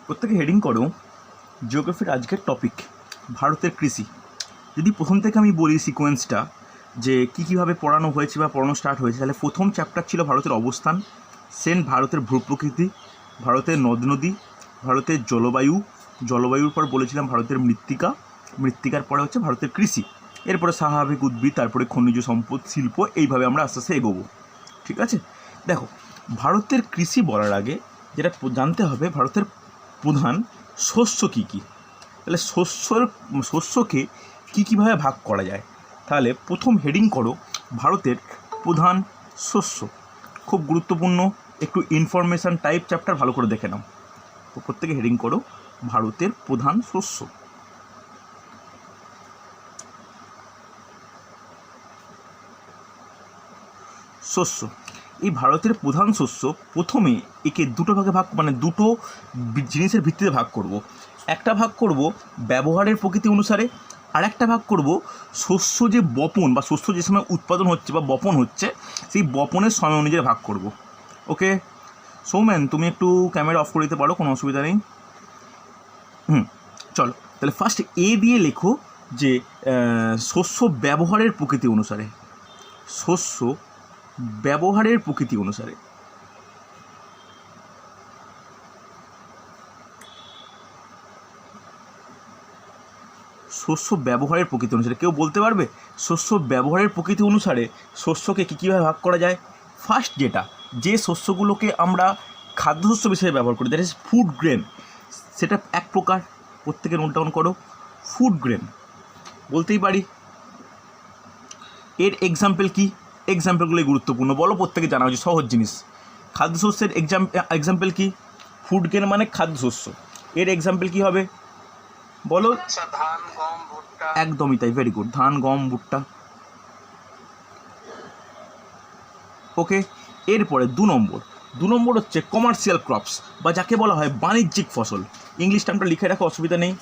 প্রত্যেকে হেডিং করো জিওগ্রাফির আজকের টপিক ভারতের কৃষি। যদি প্রথম থেকে আমি বলি সিকোয়েন্সটা যে কীভাবে পড়ানো হয়েছে বা পড়ানো স্টার্ট হয়েছে, তাহলে প্রথম চ্যাপ্টার ছিল ভারতের অবস্থান, সেন ভারতের ভূপ্রকৃতি, ভারতের নদ নদী, ভারতের জলবায়ুর পর বলেছিলাম ভারতের মৃত্তিকার পরে হচ্ছে ভারতের কৃষি, এরপরে স্বাভাবিক উদ্ভিদ, তারপরে খনিজ সম্পদ, শিল্প, এইভাবে আমরা আস্তে আস্তে এগোবো। ঠিক আছে, দেখো ভারতের কৃষি বলার আগে যেটা জানতে হবে ভারতের প্রধান শস্য কী কী। তাহলে শস্যকে কীভাবে ভাগ করা যায়, তাহলে প্রথম হেডিং করো ভারতের প্রধান শস্য। খুব গুরুত্বপূর্ণ, একটু ইনফরমেশান টাইপ চ্যাপ্টার, ভালো করে দেখে নাও। তো প্রত্যেকে হেডিং করো ভারতের প্রধান শস্য। এই ভারতের প্রধান শস্য, প্রথমে একে দুটো ভাগে দুটো জিনিসের ভিত্তিতে ভাগ করব। একটা ভাগ করব ব্যবহারের প্রকৃতি অনুসারে, আর একটা ভাগ করব শস্য যে বপন বা শস্য যে সময় উৎপাদন হচ্ছে বা বপন হচ্ছে সেই বপনের সময় অনুযায়ী ভাগ করব। ওকে সৌমেন, তুমি একটু ক্যামেরা অফ করে দিতে পারো, কোনো অসুবিধা নেই। চলো তাহলে ফার্স্ট এ দিয়ে লেখো যে শস্য ব্যবহারের প্রকৃতি অনুসারে। শস্য ব্যবহারের প্রকৃতি অনুসারে কেউ বলতে পারবে শস্য ব্যবহারের প্রকৃতি অনুসারে শস্যকে কীভাবে ভাগ করা যায়? ফার্স্ট যে শস্যগুলোকে আমরা খাদ্যশস্য হিসেবে ব্যবহার করি, দ্যাট ইজ ফুড গ্রেন, সেটা এক প্রকার। প্রত্যেকে নোট ডাউন করো, ফুড গ্রেন বলতেই পারি। এর এক্সাম্পল কি? এক্সাম্পলগুলোই গুরুত্বপূর্ণ, বলো, প্রত্যেকে জানা হচ্ছে সহজ জিনিস। খাদ্যশস্যের এক্সাম্পল কি? ফুড গ্রেন মানে খাদ্যশস্য। এর এক্সাম্পল কি হবে বলো? ধান, গম, ভুট্টা। একদমই তাই, ভেরি গুড, ধান, গম, ভুট্টা। ওকে, এরপরে দু নম্বর হচ্ছে কমার্শিয়াল ক্রপস, বা যাকে বলা হয় বাণিজ্যিক ফসল। ইংলিশ টার্মটা লিখে রাখো, অসুবিধা নেই।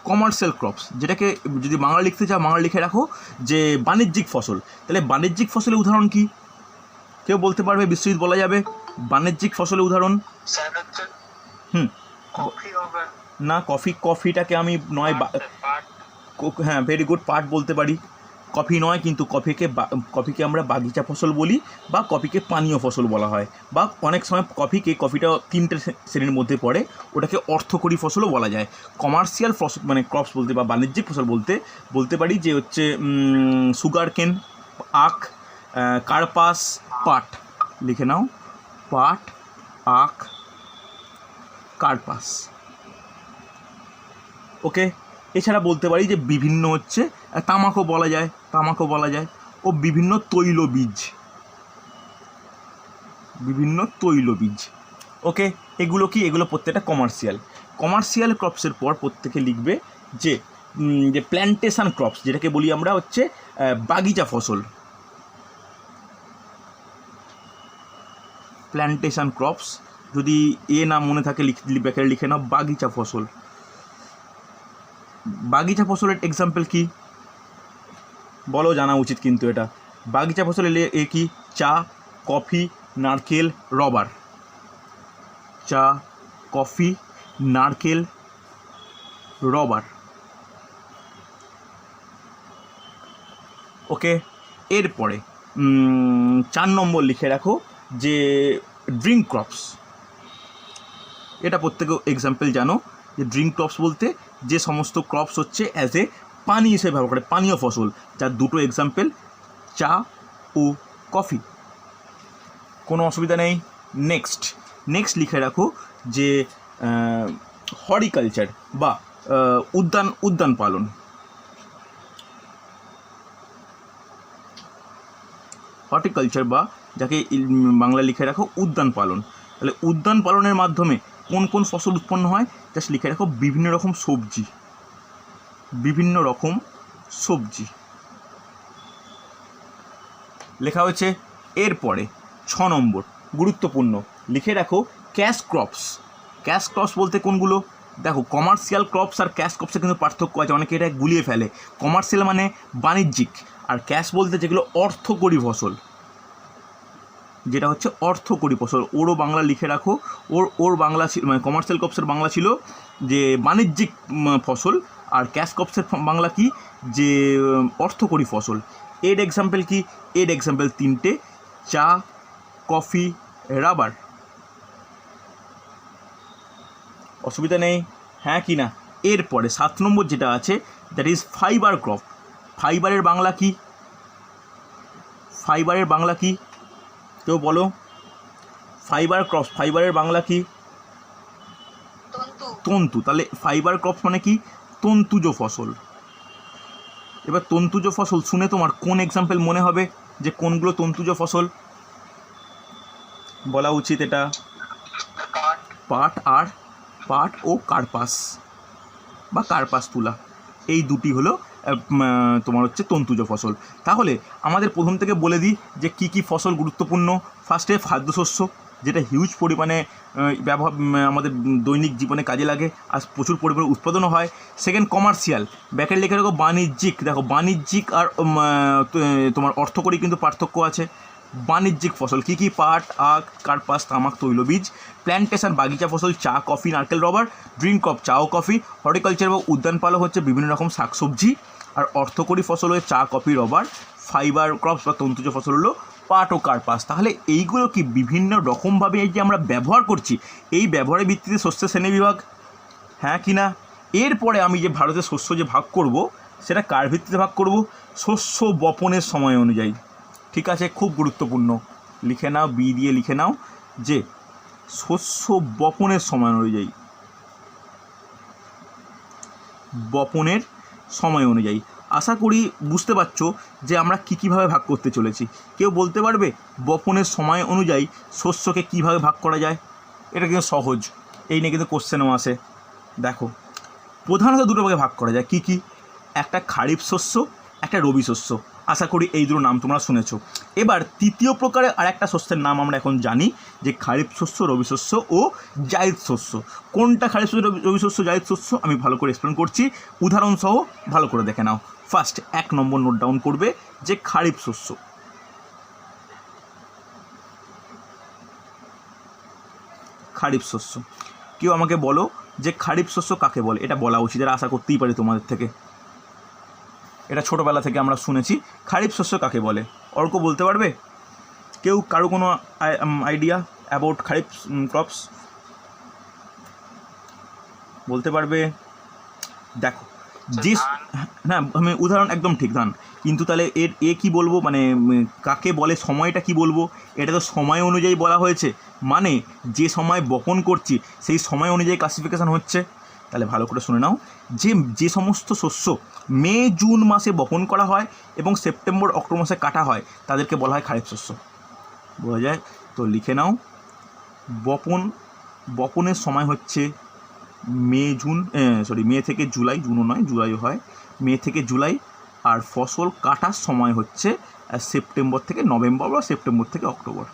কমার্শিয়াল ক্রপস, যেটাকে যদি বাংলা লিখতে চাও বাংলা লিখে রাখো যে বাণিজ্যিক ফসল। তাহলে বাণিজ্যিক ফসলের উদাহরণ কি কেউ বলতে পারবে? বিশ্বজিৎ বলা যাবে বাণিজ্যিক ফসলের উদাহরণ। না, কফিটাকে আমি নয়, হ্যাঁ ভেরি গুড, পাট বলতে পারি। কফি নয়, কিন্তু কফিকে আমরা বাগিচা ফসল বলি, বা কফিকে পানীয় ফসল বলা হয়, বা অনেক সময় কফিটা তিনটে শ্রেণীর মধ্যে পড়ে, ওটাকে অর্থকরী ফসলও বলা যায়। কমার্শিয়াল ফসল মানে ক্রপস বলতে বা বাণিজ্যিক ফসল বলতে পারি যে হচ্ছে সুগার কেন, আখ, কার্পাস, পাট। লিখে নাও, পাট, আখ, কার্পাস। ওকে, এছাড়া বলতে পারি যে বিভিন্ন হচ্ছে তামাকও বলা যায়, ও বিভিন্ন তৈলবীজ। ওকে, এগুলো প্রত্যেকটা কমার্শিয়াল ক্রপসের পর প্রত্যেকে লিখবে যে প্ল্যান্টেশন ক্রপস, যেটাকে বলি আমরা হচ্ছে বাগিচা ফসল। প্ল্যান্টেশন ক্রপস, যদি না মনে থাকে লিখে নাও বাগিচা ফসল। বাগিচা ফসলের এক্সাম্পল কি বলো? জানা উচিত কিন্তু এটা। বাগিচা ফসল কি? চা, কফি, নারকেল, রবার। চা, কফি, নারকেল, রবার। ওকে, এরপরে 4 নম্বর লিখে রাখো যে ড্রিঙ্ক ক্রপস। এটা প্রত্যেকে এক্সাম্পল জানো যে ড্রিঙ্ক ক্রপস বলতে যে সমস্ত ক্রপস হচ্ছে অ্যাজ এ পানি হিসেবে ব্যবহার করে, পানীয় ফসল, যার দুটো এক্সাম্পল চা ও কফি। কোনো অসুবিধা নেই। নেক্সট লিখে রাখো যে হর্টিকালচার বা উদ্যান পালন। হর্টিকালচার বা যাকে বাংলা লিখে রাখো উদ্যান পালন। তাহলে উদ্যান পালনের মাধ্যমে কোন ফসল উৎপন্ন হয়? জাস্ট লিখে রাখো বিভিন্ন রকম সবজি লেখা হয়েছে। এরপরে 6 নম্বর গুরুত্বপূর্ণ, লিখে রাখো ক্যাশ ক্রপস বলতে কোনগুলো? দেখো, কমার্শিয়াল ক্রপস আর ক্যাশ ক্রপসের কিন্তু পার্থক্য আছে, অনেকে এটা গুলিয়ে ফেলে। কমার্শিয়াল মানে বাণিজ্যিক, আর ক্যাশ বলতে যেগুলো অর্থকরী ফসল। যেটা হচ্ছে অর্থকরী ফসল। ওরও বাংলা লিখে রাখো, ওর বাংলা ছিল মানে কমার্শিয়াল ক্রপসের বাংলা ছিল যে বাণিজ্যিক ফসল, আর ক্যাশ ক্রপসের বাংলা কি, যে অর্থকরী ফসল। এর এক্সাম্পল কি, এর এক্সাম্পল তিনটে: চা, কফি, রাবার। অসুবিধা নেই, হ্যাঁ কি না? এরপরে 7 নম্বর যেটা আছে, দ্যাট ইজ ফাইবার ক্রপ। ফাইবারের বাংলা কি? ফাইবারের বাংলা কি কেউ বলো? ফাইবার ক্রপস, ফাইবারের বাংলা কি? তন্তু। তাহলে ফাইবার ক্রপস মানে কি? তন্তুজ ফসল। এবার তন্তুজ ফসল শুনে তোমার কোন এক্সাম্পল মনে হবে যে কোনগুলো তন্তুজ ফসল? বলা উচিত এটা পাট ও কার্পাস বা কার্পাস তুলা, এই দুটি হলো তোমার হচ্ছে তন্তুজ ফসল। তাহলে আমাদের প্রথম থেকে বলে দিই যে কী কী ফসল গুরুত্বপূর্ণ। ফার্স্টে খাদ্যশস্য, যেটা হিউজ পরিমাণে ব্যবহার আমাদের দৈনিক জীবনে কাজে লাগে আর প্রচুর পরিমাণে উৎপাদনও হয়। সেকেন্ড কমার্শিয়াল, ব্যাকের লেখা রাখো বাণিজ্যিক। দেখো বাণিজ্যিক আর তোমার অর্থকরী কিন্তু পার্থক্য আছে। বাণিজ্যিক ফসল কী কী? পাট, আখ, কার্পাস, তামাক, তৈলবীজ। প্ল্যান্টেশন, বাগিচা ফসল, চা, কফি, নারকেল, রবার। ড্রিঙ্ক ক্রপ, চা ও কফি। হর্টিকালচার বা উদ্যান পালক হচ্ছে বিভিন্ন রকম শাকসবজি। আর অর্থকরী ফসল হয়ে চা, কফি, রবার। ফাইবার ক্রপস বা তন্তুজ ফসল হলো পাট ও কার্পাস। তাহলে এইগুলো কি বিভিন্ন রকমভাবে এই যে আমরা ব্যবহার করছি, এই ব্যবহারের ভিত্তিতে শস্যের শ্রেণীবিভাগ, হ্যাঁ কি না? এরপরে আমি যে ভারতের শস্য যে ভাগ করব, সেটা কার ভিত্তিতে ভাগ করব? শস্য বপনের সময় অনুযায়ী। ঠিক আছে, খুব গুরুত্বপূর্ণ, লিখে নাও, বি দিয়ে লিখে নাও যে শস্য বপনের সময় অনুযায়ী, বপনের সময় অনুযায়ী। আশা করি বুঝতে পারছো যে আমরা কীভাবে ভাগ করতে চলেছি। কেউ বলতে পারবে বপনের সময় অনুযায়ী শস্যকে কীভাবে ভাগ করা যায়? এটা কিন্তু সহজ, এই নিয়ে কিন্তু কোশ্চেনও আসে। দেখো, প্রধানত দুটো ভাগে ভাগ করা যায়। কি কি? একটা খারিফ শস্য, একটা রবি শস্য। আশা করি এই দুটো নাম তোমরা শুনেছো। এবার তৃতীয় প্রকারের আর একটা শস্যের নাম আমরা এখন জানি, যে খারিফ শস্য, রবি শস্য ও জায়িদ শস্য। কোনটা খারিফ শস্য, রবি শস্য, জায়িদ শস্য আমি ভালো করে এক্সপ্লেন করছি, উদাহরণসহ ভালো করে দেখে নাও। ফার্স্ট 1 নম্বর নোট ডাউন করবে যে খারিফ শস্য। খারিফ শস্য, কেউ আমাকে বলো যে খারিফ শস্য কাকে বলে? এটা বলা উচিত, এটা আশা করতেই পারি তোমাদের থেকে, এটা ছোটোবেলা থেকে আমরা শুনেছি। খারিফ শস্য কাকে বলে? অর্ক বলতে পারবে কেউ? কারো কোনো আইডিয়া অ্যাবাউট খারিফ ক্রপস বলতে পারবে? দেখো, যে হ্যাঁ আমি উদাহরণ একদম ঠিক, ধান। কিন্তু তাহলে কি বলবো, মানে কাকে বলে, সময়টা কি বলবো? এটা তো সময় অনুযায়ী বলা হয়েছে, মানে যে সময় বপন করছি সেই সময় অনুযায়ী ক্লাসিফিকেশান হচ্ছে। তাহলে ভালো করে শুনে নাও, যে সমস্ত শস্য মে জুন মাসে বপন করা হয় এবং সেপ্টেম্বর অক্টোবর মাসে কাটা হয় তাদেরকে বলা হয় খারিফ শস্য। বোঝা যায় তো? লিখে নাও, বপনের সময় হচ্ছে মে থেকে জুলাই, জুনও নয়, জুলাইও হয়, মে থেকে জুলাই। আর ফসল কাটার সময় হচ্ছে সেপ্টেম্বর থেকে নভেম্বর বা সেপ্টেম্বর থেকে অক্টোবর।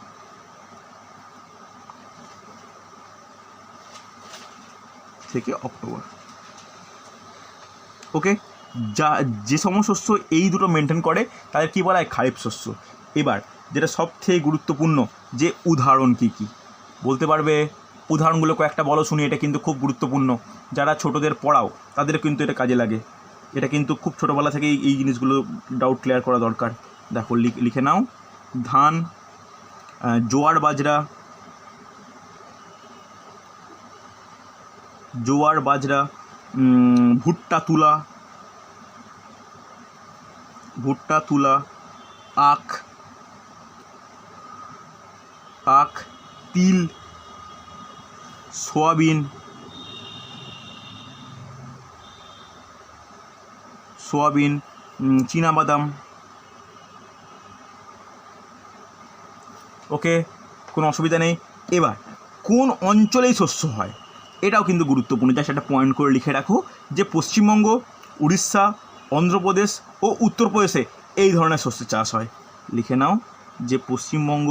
ওকে, যে সমস্ত শস্য এই দুটো মেনটেন করে তাদের কী বলা হয়? খারিফ শস্য। এবার যেটা সবথেকে গুরুত্বপূর্ণ, যে উদাহরণ কী কী বলতে পারবে? উদাহরণগুলো কয়েকটা বলো শুনি, এটা কিন্তু খুব গুরুত্বপূর্ণ। যারা ছোটদের পড়াও তাদের কিন্তু এটা কাজে লাগে, এটা কিন্তু খুব ছোটোবেলা থেকেই এই জিনিসগুলো ডাউট ক্লিয়ার করা দরকার। দেখো, লিখে নাও, ধান, জোয়ার বাজরা, ভুট্টা তুলা, আখ, তিল, সোয়াবিন, চীনাবাদাম। ওকে, কোনো অসুবিধা নেই। এবার কোন অঞ্চলেই শস্য হয় এটাও কিন্তু গুরুত্বপূর্ণ, যা সেটা পয়েন্ট করে লিখে রাখো যে পশ্চিমবঙ্গ, উড়িষ্যা, অন্ধ্রপ্রদেশ ও উত্তরপ্রদেশে এই ধরনের শস্য চাষ হয়। লিখে নাও যে পশ্চিমবঙ্গ,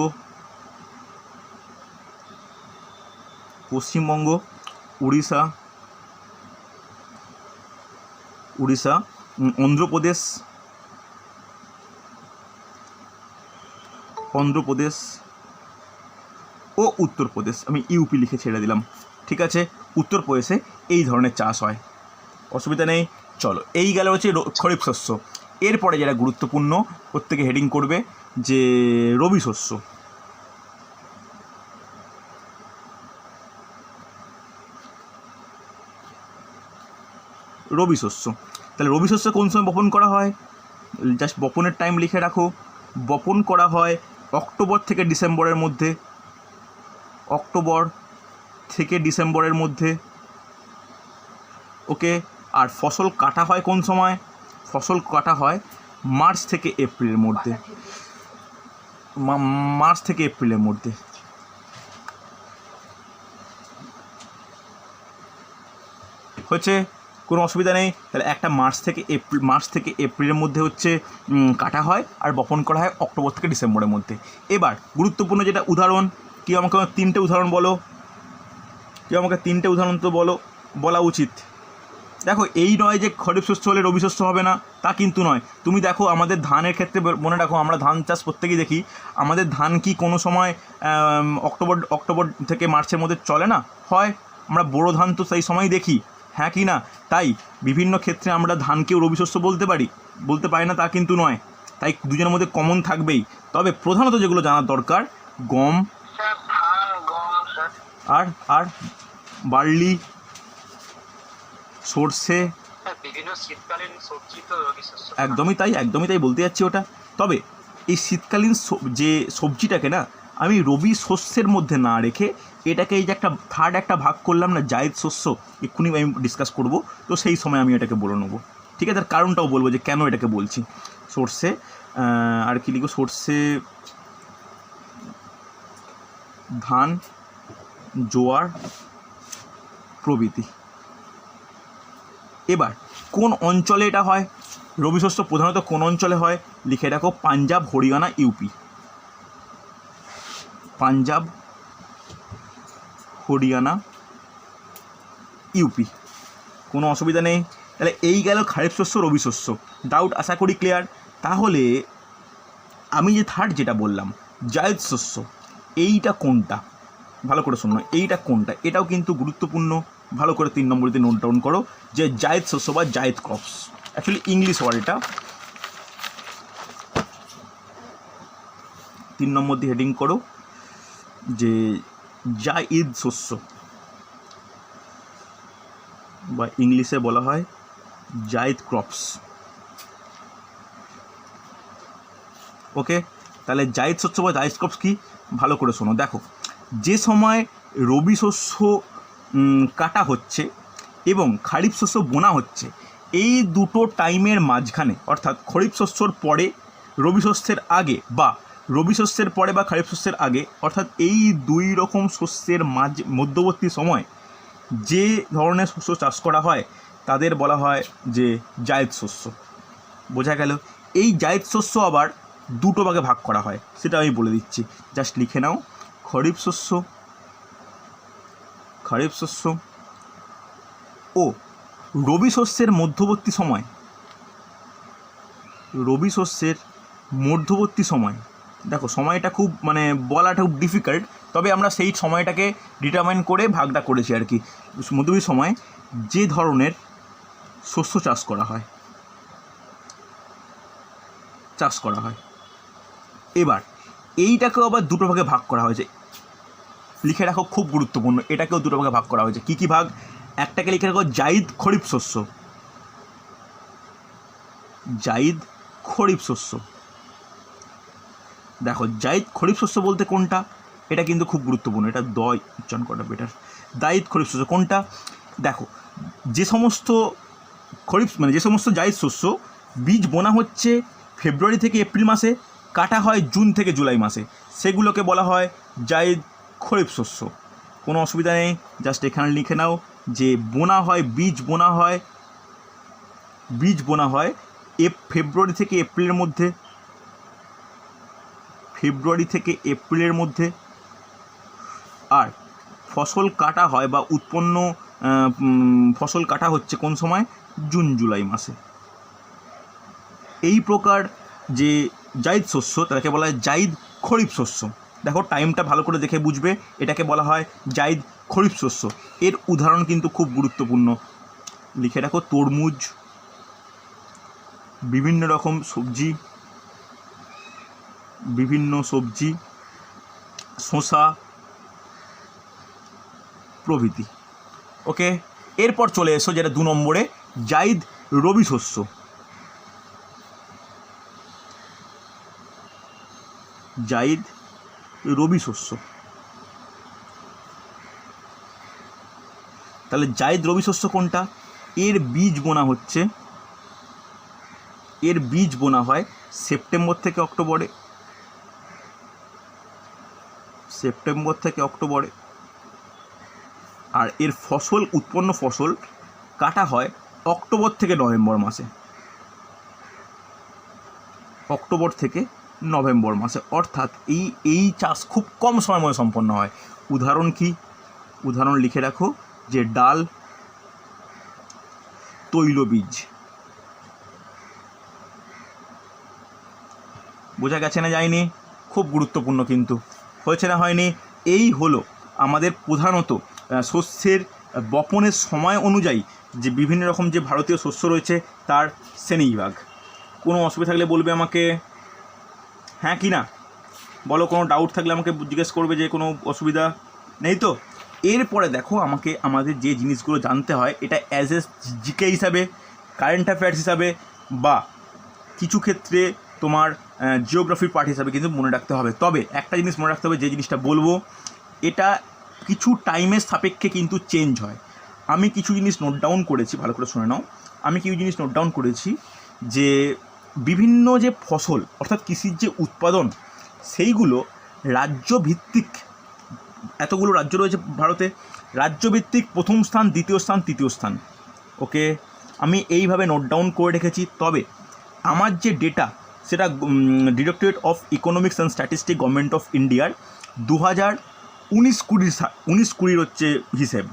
উড়িষ্যা, অন্ধ্রপ্রদেশ ও উত্তরপ্রদেশ, আমি ইউপি লিখে ছেড়ে দিলাম। ঠিক আছে, উত্তরপ্রদেশে এই ধরনের চাষ হয়, অসুবিধা নেই। চলো, এই গেল হচ্ছে খরিফ শস্য। এরপরে যেটা গুরুত্বপূর্ণ, প্রত্যেকে হেডিং করবে যে রবি শস্য। রবি শস্য, তাহলে রবি শস্য কোন সময় বপন করা হয়? জাস্ট বপনের টাইম লিখে রাখো। বপন করা হয় অক্টোবর থেকে ডিসেম্বরের মধ্যে, অক্টোবর থেকে ডিসেম্বরের মধ্যে। ওকে, আর ফসল কাটা হয় কোন সময়? ফসল কাটা হয় মার্চ থেকে এপ্রিলের মধ্যে, মার্চ থেকে এপ্রিলের মধ্যে। হচ্ছে কোনো অসুবিধা নেই। তাহলে একটা মার্চ থেকে এপ্রিলের মধ্যে হচ্ছে কাটা হয়, আর বপন করা হয় অক্টোবর থেকে ডিসেম্বরের মধ্যে। এবার গুরুত্বপূর্ণ যেটা উদাহরণ, কি আমাকে 3টে উদাহরণ বলো, কি আমাকে 3টে উদাহরণ তো বলা উচিত। দেখো, এই নয় যে খরিফ শস্য হলে রবি শস্য হবে না, তা কিন্তু নয়। তুমি দেখো আমাদের ধানের ক্ষেত্রে মনে রাখো, আমরা ধান চাষ প্রত্যেকেই দেখি, আমাদের ধান কি কোনো সময় অক্টোবর থেকে মার্চের মধ্যে চলে না? হয়। আমরা বোরো ধান তো সেই সময়ই দেখি, হ্যাঁ কি না? তাই বিভিন্ন ক্ষেত্রে আমরা ধানকেও রবি শস্য বলতে পারি না, তা কিন্তু নয়। তাই দুজনের মধ্যে কমন থাকবেই। তবে প্রধানত যেগুলো জানার দরকার, গম স্যার ধান গম স্যার। আর বার্লি, সর্ষে, বিভিন্ন শীতকালীন সবজি তো রবি শস্য। একদমই তাই বলতে যাচ্ছি ওটা। তবে এই শীতকালীন যে সবজিটাকে না, আমি রবি শস্যের মধ্যে না রেখে এটাকে এই যে থার্ড একটা ভাগ করলাম না, জায়দ শস্য, এক্ষুনি আমি ডিসকাস করব, তো সেই সময় আমি এটাকে বলে নেবো। ঠিক আছে, তার কারণটাও বলবো যে কেন এটাকে বলছি। সর্ষে, আর কি লিখবো, সর্ষে, ধান, জোয়ার প্রভৃতি। এবার কোন অঞ্চলে এটা হয়? রবি শস্য প্রধানত কোন অঞ্চলে হয়? লিখে রাখো, পাঞ্জাব, হরিয়ানা, ইউপি। পাঞ্জাব, হরিয়ানা, ইউপি। কোনো অসুবিধা নেই। তাহলে এই গেল খারিফ শস্য, রবি শস্য। ডাউট আশা করি ক্লিয়ার। তাহলে আমি যে থার্ড যেটা বললাম, জায়দ শস্য, এইটা কোনটা? ভালো করে শোনো, এইটা কোনটা? এটাও কিন্তু গুরুত্বপূর্ণ। ভালো করে 3 নম্বরেতে নোট ডাউন করো যে জায়দ শস্য বা zaid crops, actually English word এটা। 3 নম্বর দিয়ে হেডিং করো যে জায়দ শস্য, বা ইংলিশে বলা হয় জায়দ ক্রপস। ওকে, তাহলে জায়দ শস্য বা জায়দ ক্রপস কি? ভালো করে শোনো। দেখো, যে সময় রবি শস্য কাটা হচ্ছে এবং খারিফ শস্য বোনা হচ্ছে, এই দুটো টাইমের মাঝখানে, অর্থাৎ খরিফ শস্যর পরে রবি শস্যের আগে, বা রবি শস্যের পরে বা খারিফ শস্যের আগে, অর্থাৎ এই দুই রকম শস্যের মধ্যবর্তী সময় যে ধরনের শস্য চাষ করা হয় তাদের বলা হয় যে জায়দ শস্য। বোঝা গেল? এই জায়দ শস্য আবার দুটো ভাগে ভাগ করা হয়, সেটা আমি বলে দিচ্ছি, জাস্ট লিখে নাও। খরিফ শস্য ও রবি শস্যের মধ্যবর্তী সময়, রবি শস্যের মধ্যবর্তী সময়। দেখো, সময়টা খুব বলাটা খুব ডিফিকাল্ট, তবে আমরা সেই সময়টাকে ডিটারমাইন করে ভাগটা করেছি আর কি। মধ্যবর্তী সময় যে ধরনের শস্য চাষ করা হয়, এবার এইটাকেও আবার দুটো ভাগে ভাগ করা হয়েছে। লিখে রাখো, খুব গুরুত্বপূর্ণ, এটাকেও দুটো ভাগে ভাগ করা হয়েছে। কী কী ভাগ? একটাকে লিখে রাখো জায়দ খরিফ শস্য, জায়দ খরিফ শস্য। দেখো, জায়দ খরিফ শস্য বলতে কোনটা? এটা কিন্তু খুব গুরুত্বপূর্ণ, এটা উচ্চারণ করা বেটার। জায়দ খরিফ শস্য কোনটা? দেখো, যে সমস্ত যে সমস্ত জায়দ শস্য বীজ বোনা হচ্ছে ফেব্রুয়ারি থেকে এপ্রিল মাসে, কাটা হয় জুন থেকে জুলাই মাসে, সেগুলোকে বলা হয় জায়দ খরিফ শস্য। কোনো অসুবিধা নেই, জাস্ট এখানে লিখে নাও যে বীজ বোনা হয় ফেব্রুয়ারি থেকে এপ্রিলের মধ্যে, আর ফসল কাটা হয় বা ফসল কাটা হচ্ছে কোন সময়? জুন জুলাই মাসে। এই প্রকার যে জায়দ শস্য তাকে বলা হয় জায়দ খরিফ শস্য। দেখো টাইমটা ভালো করে দেখে বুঝবে, এটাকে বলা হয় জাইদ খরিফ শস্য। এর উদাহরণ কিন্তু খুব গুরুত্বপূর্ণ, লিখে রাখো তরমুজ, বিভিন্ন রকম সবজি, শসা প্রভৃতি। ওকে, এরপর চলে এসো যেটা 2 নম্বরে, জাইদ রবি শস্য। জাইদ রবি শস্য। তাহলে জাইদ রবি শস্য কোনটা? এর বীজ বোনা হয় সেপ্টেম্বর থেকে অক্টোবরে, আর এর উৎপন্ন ফসল কাটা হয় অক্টোবর থেকে নভেম্বর মাসে, অর্থাৎ এই চাষ খুব কম সময়ের মধ্যে সম্পন্ন হয়। উদাহরণ কি? উদাহরণ লিখে রাখো, যে ডাল, তৈলবীজ। বোঝা গেছে না যায়নি? খুব গুরুত্বপূর্ণ কিন্তু, হয়েছে না হয়নি? এই হলো আমাদের প্রধানত শস্যের বপনের সময় অনুযায়ী যে বিভিন্ন রকম যে ভারতীয় শস্য রয়েছে তার শ্রেণীবিভাগ। কোনো অসুবিধা থাকলে বলবে আমাকে, হ্যাঁ কি না বলো, কোনো ডাউট থাকলে আমাকে জিজ্ঞেস করবে, যে কোনো অসুবিধা নেই তো। এরপরে দেখো, আমাদের যে জিনিসগুলো জানতে হয়, এটা অ্যাজ এ জিকে হিসাবে, কারেন্ট অ্যাফেয়ার্স হিসাবে, বা কিছু ক্ষেত্রে তোমার জিওগ্রাফির পার্ট হিসাবে কিন্তু মনে রাখতে হবে। তবে একটা জিনিস মনে রাখতে হবে, যে জিনিসটা বলবো এটা কিছু টাইমের সাপেক্ষে কিন্তু চেঞ্জ হয়। আমি কিছু জিনিস নোট ডাউন করেছি, ভালো করে শুনে নাও। আমি কিছু জিনিস নোট ডাউন করেছি, যে বিভিন্ন যে ফসল অর্থাৎ কৃষির যে উৎপাদন, সেইগুলো রাজ্যভিত্তিক, এতগুলো রাজ্য রয়েছে ভারতে, রাজ্যভিত্তিক প্রথম স্থান, দ্বিতীয় স্থান, তৃতীয় স্থান। ওকে, আমি এইভাবে নোট ডাউন করে রেখেছি। তবে আমার যে ডেটা, সেটা directorate of economics and statistics, government of ইন্ডিয়ার 2019-20 হচ্ছে হিসেব।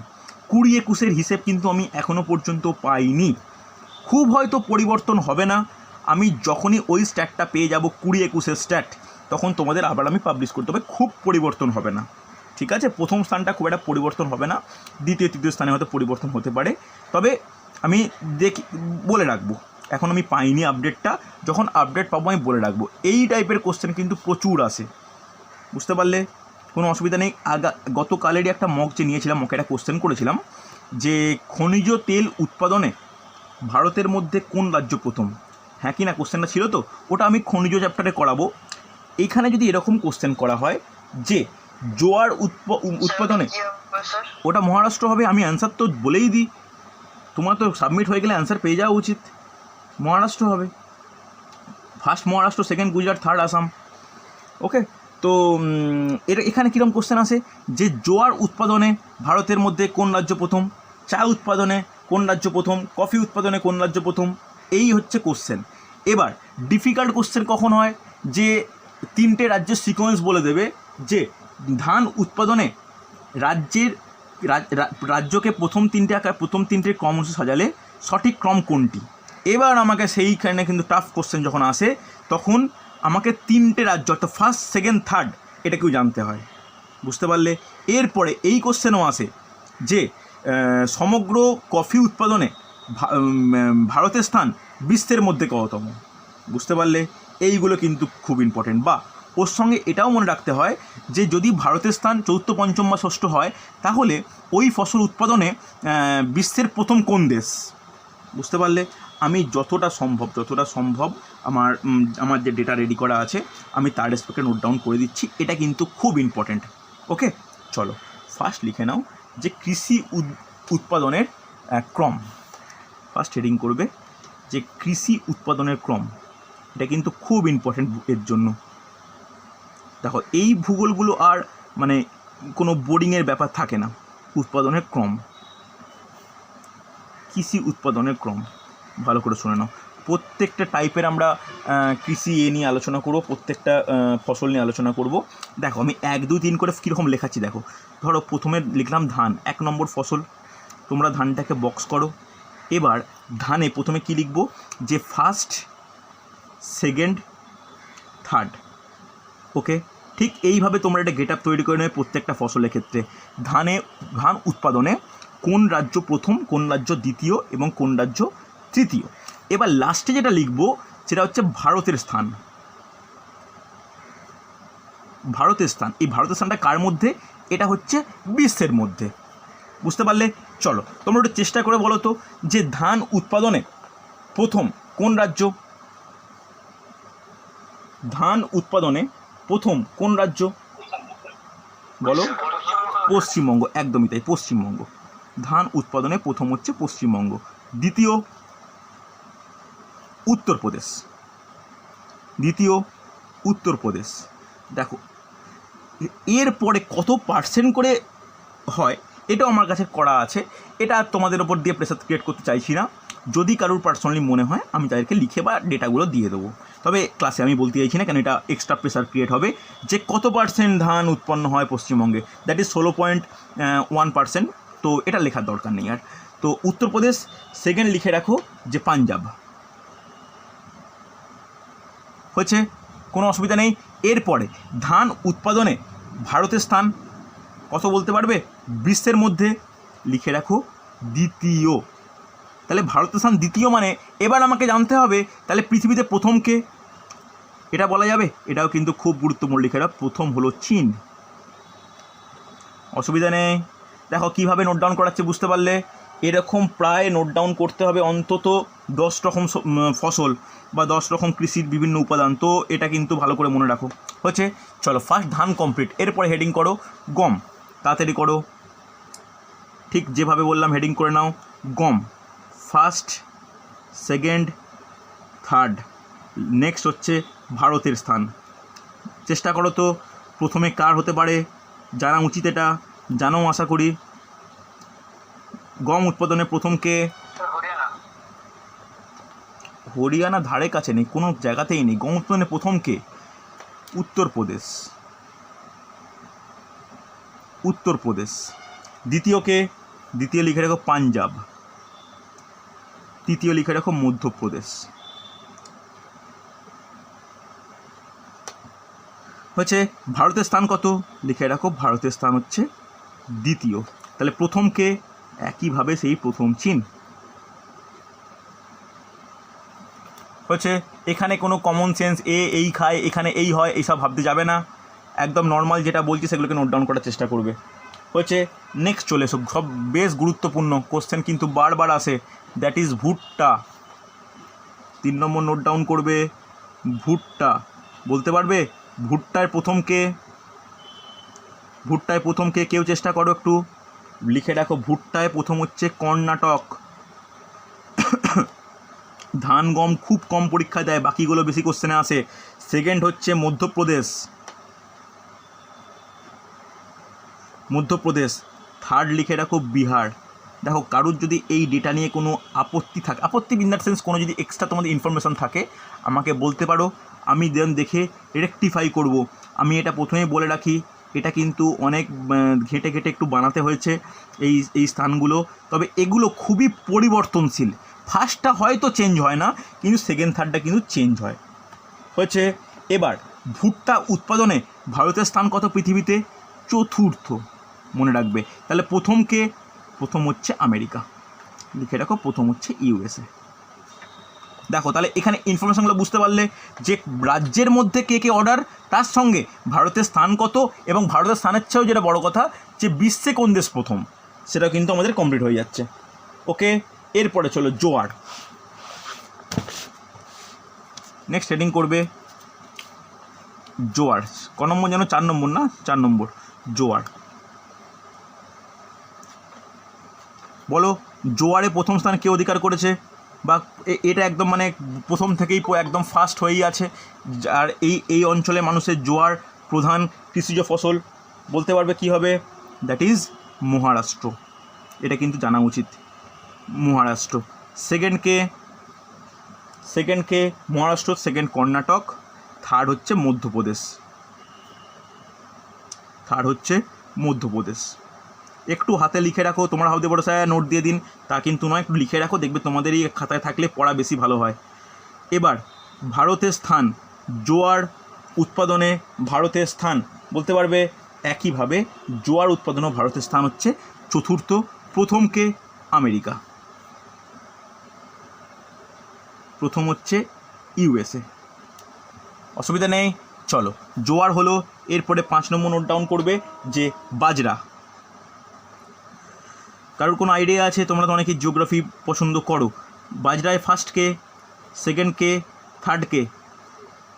2021-এর হিসেব কিন্তু আমি এখনও পর্যন্ত পাইনি। খুব হয়তো পরিবর্তন হবে না। আমি যখনই ওই স্ট্যাটটা পেয়ে যাব, 2021-এর স্ট্যাট, তখন তোমাদের আবার আমি পাবলিশ করতে হবে। খুব পরিবর্তন হবে না, ঠিক আছে? প্রথম স্থানটা খুব একটা পরিবর্তন হবে না, দ্বিতীয় তৃতীয় স্থানে হয়তো পরিবর্তন হতে পারে। তবে আমি বলে রাখবো, এখন আমি পাইনি আপডেটটা, যখন আপডেট পাবো আমি বলে রাখবো। এই টাইপের কোশ্চেন কিন্তু প্রচুর আসে, বুঝতে পারলে? কোনো অসুবিধা নেই। গতকালেরই একটা মক যে নিয়েছিলাম, মকে একটা কোশ্চেন করেছিলাম, যে খনিজ তেল উৎপাদনে ভারতের মধ্যে কোন রাজ্য প্রথম? হ্যাঁ কি না কোশ্চেনটা ছিল তো? ওটা আমি খনিজ চ্যাপ্টারে করাবো। এইখানে যদি এরকম কোশ্চেন করা হয় যে জোয়ার উৎপাদনে, ওটা মহারাষ্ট্র হবে। আমি অ্যান্সার তো বলেই দিই, তোমার তো সাবমিট হয়ে গেলে অ্যান্সার পেয়ে যাওয়া উচিত। মহারাষ্ট্র হবে, first Maharashtra, second Gujarat, third Assam. Okay, তো এখানে কীরকম কোশ্চেন আসে, যে জোয়ার উৎপাদনে ভারতের মধ্যে কোন রাজ্য প্রথম, চা উৎপাদনে কোন রাজ্য প্রথম, কফি উৎপাদনে কোন রাজ্য প্রথম, এই হচ্ছে কোশ্চেন। এবার ডিফিকাল্ট কোশ্চেন কখন হয়, যে 3টে রাজ্যের সিকোয়েন্স বলে দেবে, যে ধান উৎপাদনে রাজ্যকে প্রথম 3টে ক্রম অনুসারে সাজালে সঠিক ক্রম কোনটি। এবার আমাকে সেইখানে কিন্তু টাফ কোশ্চেন যখন আসে, তখন আমাকে 3টে রাজ্য, অর্থাৎ ফার্স্ট, সেকেন্ড, থার্ড, এটাকেও জানতে হয়, বুঝতে পারলে? এরপরে এই কোশ্চেনও আসে, যে সমগ্র কফি উৎপাদনে ভারতের স্থান বিশ্বের মধ্যে কততম, বুঝতে পারলে? এইগুলো কিন্তু খুব ইম্পর্টেন্ট। বা ওর সঙ্গে এটাও মনে রাখতে হয়, যে যদি ভারতের স্থান চতুর্থ, পঞ্চম বা ষষ্ঠ হয়, তাহলে ওই ফসল উৎপাদনে বিশ্বের প্রথম কোন দেশ, বুঝতে পারলে? আমি যতটা সম্ভব আমার যে ডেটা রেডি করা আছে, আমি তার রেসপেক্টে নোট ডাউন করে দিচ্ছি। এটা কিন্তু খুব ইম্পর্টেন্ট। ওকে, চলো ফার্স্ট লিখে নাও, যে কৃষি উৎপাদনের ক্রম। ফার্স্ট হেডিং করবে, যে কৃষি উৎপাদনের ক্রম। এটা কিন্তু খুব ইম্পর্টেন্ট এর জন্য। দেখো, এই ভূগোলগুলো আর মানে কোনো বোর্ডিংয়ের ব্যাপার থাকে না। উৎপাদনের ক্রম, কৃষি উৎপাদনের ক্রম, ভালো করে শুনে নাও। প্রত্যেকটা টাইপের আমরা কৃষি নিয়ে আলোচনা করব, প্রত্যেকটা ফসল নিয়ে আলোচনা করব। দেখো, আমি 1, 2, 3 করে কীরকম লেখাচ্ছি দেখো। ধরো প্রথমে লিখলাম ধান, 1 নম্বর ফসল। তোমরা ধানটাকে বক্স করো। এবার ধানে প্রথমে কি লিখব, যে ফার্স্ট, সেকেন্ড, থার্ড। ওকে, ঠিক এইভাবে তোমরা একটা গেট আপ তৈরি করে নেবে প্রত্যেকটা ফসলের ক্ষেত্রে। ধান উৎপাদনে কোন রাজ্য প্রথম, কোন রাজ্য দ্বিতীয় এবং কোন রাজ্য তৃতীয়। এবার লাস্টে যেটা লিখব সেটা হচ্ছে ভারতের স্থান। ভারতের স্থান, এই ভারতের স্থানটা কার মধ্যে? এটা হচ্ছে বিশ্বের মধ্যে। বুঝতে পারলে? চলো তোমরা একটু চেষ্টা করে বলো তো যে ধান উৎপাদনে প্রথম কোন রাজ্য? ধান উৎপাদনে প্রথম কোন রাজ্য বলো? পশ্চিমবঙ্গ, একদমই তাই, পশ্চিমবঙ্গ। ধান উৎপাদনে প্রথম হচ্ছে পশ্চিমবঙ্গ, দ্বিতীয় উত্তরপ্রদেশ, দ্বিতীয় উত্তরপ্রদেশ। দেখো এরপরে কত পার্সেন্ট করে হয় এটাও আমার কাছে করা আছে, এটা তোমাদের ওপর দিয়ে প্রেসার ক্রিয়েট করতে চাইছি না। যদি কারোর পার্সোনালি মনে হয় আমি তাদেরকে লিখে বা ডেটাগুলো দিয়ে দেবো, তবে ক্লাসে আমি বলতে চাইছি না, কেন এটা এক্সট্রা প্রেসার ক্রিয়েট হবে যে কত পার্সেন্ট ধান উৎপন্ন হয় পশ্চিমবঙ্গে। That is 16.1%। তো এটা লেখার দরকার নেই আর। তো উত্তরপ্রদেশ, সেকেন্ড লিখে রাখো যে পাঞ্জাব। হচ্ছে, কোনো অসুবিধা নেই। এরপরে ধান উৎপাদনে ভারতের স্থান কত বলতে পারবে? বিশ্বের মধ্যে লিখে রাখো দ্বিতীয়। তাহলে ভারতের স্থান দ্বিতীয়, মানে এবার আমাকে জানতে হবে তাহলে পৃথিবীতে প্রথম কে, এটা বলা যাবে? এটাও কিন্তু খুব গুরুত্বপূর্ণ, লিখে রাখো প্রথম হলো চীন। অসুবিধা নেই। দেখো কীভাবে নোট ডাউন করাচ্ছে, বুঝতে পারলে? এরকম প্রায় নোট ডাউন করতে হবে অন্তত 10 রকম ফসল বা 10 রকম কৃষির বিভিন্ন উপাদান। তো এটা কিন্তু ভালো করে মনে রাখো। হচ্ছে, চলো ফার্স্ট ধান কমপ্লিট, এরপরে হেডিং করো গম, তাড়াতাড়ি করো, ঠিক যেভাবে বললাম হেডিং করে নাও। গম ফার্স্ট, সেকেন্ড, থার্ড। নেক্সট হচ্ছে ভারতের স্থান। চেষ্টা করো তো প্রথমে কার হতে পারে, জানা উচিত, এটা জানো আশা করি। গম উৎপাদনে প্রথম কে? হরিয়ানা ধারে কাছে নেই, কোনো জায়গাতেই নেই। গম উৎপাদনে প্রথম কে? উত্তরপ্রদেশ, উত্তরপ্রদেশ। দ্বিতীয় কে? দ্বিতীয় লিখে রাখো পাঞ্জাব, তৃতীয় লিখে রাখো মধ্যপ্রদেশ। হচ্ছে, ভারতের স্থান কত? লিখে রাখো ভারতের স্থান হচ্ছে দ্বিতীয়। তাহলে প্রথম কে? একইভাবে সেই প্রথম চীন। হচ্ছে, এখানে কোনো কমন সেন্স এই খায়, এখানে এই হয়, এইসব ভাবতে যাবে না। একদম নর্মাল যেটা বলছি সেগুলোকে নোট ডাউন করার চেষ্টা করবে। হচ্ছে, নেক্সট চলে এসো, সব বেশ গুরুত্বপূর্ণ কোশ্চেন কিন্তু বারবার আসে, দ্যাট ইজ ভুট্টা। 3 নম্বর নোট ডাউন করবে, ভুট্টা। বলতে পারবে ভুট্টায় প্রথম কে? ভুট্টায় প্রথম কে? কেউ চেষ্টা করো একটু, লিখে রাখো ভুট্টায় প্রথম হচ্ছে কর্ণাটক। ধান গম খুব কম পরীক্ষায় দেয়, বাকিগুলো বেশি কোশ্চেনে আসে। সেকেন্ড হচ্ছে মধ্যপ্রদেশ, মধ্যপ্রদেশ। থার্ড লিখে রাখো বিহার। দেখো কারুর যদি এই ডেটা নিয়ে কোনো আপত্তি থাকে, আপত্তি ইন দ্যাট সেন্স কোনো যদি এক্সট্রা তোমাদের ইনফরমেশান থাকে আমাকে বলতে পারো, আমি দেন দেখে রেকটিফাই করব। আমি এটা প্রথমেই বলে রাখি, এটা কিন্তু অনেক ঘেঁটে ঘেঁটে একটু বানাতে হয়েছে এই স্থানগুলো, তবে এগুলো খুবই পরিবর্তনশীল। ফার্স্টটা হয়তো চেঞ্জ হয় না, কিন্তু সেকেন্ড থার্ডটা কিন্তু চেঞ্জ হয়। হয়েছে, এবার ভুট্টা উৎপাদনে ভারতের স্থান কত পৃথিবীতে? চতুর্থ, মনে রাখবে। তাহলে প্রথম কে? প্রথম হচ্ছে আমেরিকা, লিখে রাখো প্রথম হচ্ছে ইউএসএ। দেখো তাহলে এখানে ইনফরমেশনগুলো বুঝতে পারলে যে রাজ্যের মধ্যে কে কে অর্ডার, তার সঙ্গে ভারতের স্থান কত, এবং ভারতের স্থানের চেয়েও যেটা বড় কথা যে বিশ্বে কোন দেশ প্রথম, সেটা কিন্তু আমাদের কমপ্লিট হয়ে যাচ্ছে। ওকে, এরপরে চলো জোয়ার। নেক্সট হেডিং করবে জোয়ার। ক নম্বর যেন? 4 নম্বর না? 4 নম্বর জোয়ার। বলো জোয়ারে প্রথম স্থান কে অধিকার করেছে, বা এটা একদম মানে প্রথম থেকেই একদম ফার্স্ট হয়েই আছে। আর এই অঞ্চলে মানুষের জোয়ার প্রধান কৃষিজ ফসল। বলতে পারবে কী হবে? That is Maharashtra. এটা কিন্তু জানা উচিত, মহারাষ্ট্র। সেকেন্ডকে মহারাষ্ট্র, সেকেন্ড কর্ণাটক, থার্ড হচ্ছে মধ্যপ্রদেশ। একটু হাতে লিখে রাখো, তোমরা ভাবতে পারো স্যার নোট দিয়ে দিন, তা কিন্তু নয়, একটু লিখে রাখো, দেখবে তোমাদেরই খাতায় থাকলে পড়া বেশি ভালো হয়। এবার ভারতের স্থান জোয়ার উৎপাদনে ভারতের স্থান বলতে পারবে একইভাবে জোয়ার উৎপাদনও ভারতের স্থান হচ্ছে চতুর্থ, প্রথমকে আমেরিকা, প্রথম হচ্ছে ইউএসএ। অসুবিধা নেই, চলো জোয়ার হলো। এরপরে 5 নম্বর নোট ডাউন করবে যে বাজরা। কারোর কোনো আইডিয়া আছে? তোমরা তো অনেকেই জিওগ্রাফি পছন্দ করো। বাজরায় ফার্স্ট কে, সেকেন্ড কে, থার্ড কে?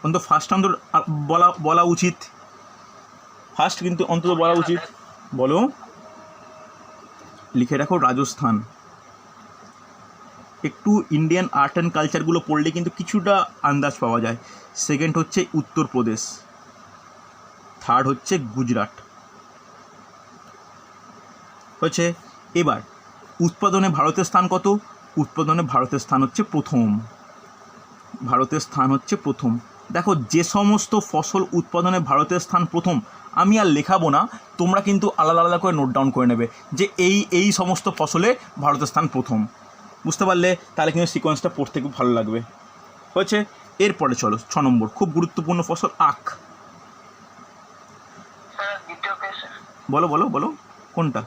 অন্তত ফার্স্ট অন্তত বলা উচিত, ফার্স্ট কিন্তু অন্তত বলা উচিত। বলো, লিখে রাখো রাজস্থান। একটু ইন্ডিয়ান আর্ট অ্যান্ড কালচারগুলো পড়লে কিন্তু কিছুটা আন্দাজ পাওয়া যায়। সেকেন্ড হচ্ছে উত্তরপ্রদেশ, থার্ড হচ্ছে গুজরাট। হচ্ছে এবার উৎপাদনে ভারতের স্থান কত? উৎপাদনে ভারতের স্থান হচ্ছে প্রথম, ভারতের স্থান হচ্ছে প্রথম। দেখো, যে সমস্ত ফসল উৎপাদনে ভারতের স্থান প্রথম আমি আর লেখাবো না, তোমরা কিন্তু আলাদা আলাদা করে নোট ডাউন করে নেবে যে এই সমস্ত ফসলে ভারতের স্থান প্রথম। বুঝতে পারলে? তাহলে কিন্তু সিকোয়েন্সটা পড়তে খুব ভালো লাগবে। হয়েছে, এরপরে চলো 6 নম্বর, খুব গুরুত্বপূর্ণ ফসল আখ। বলো বলো বলো, কোনটা?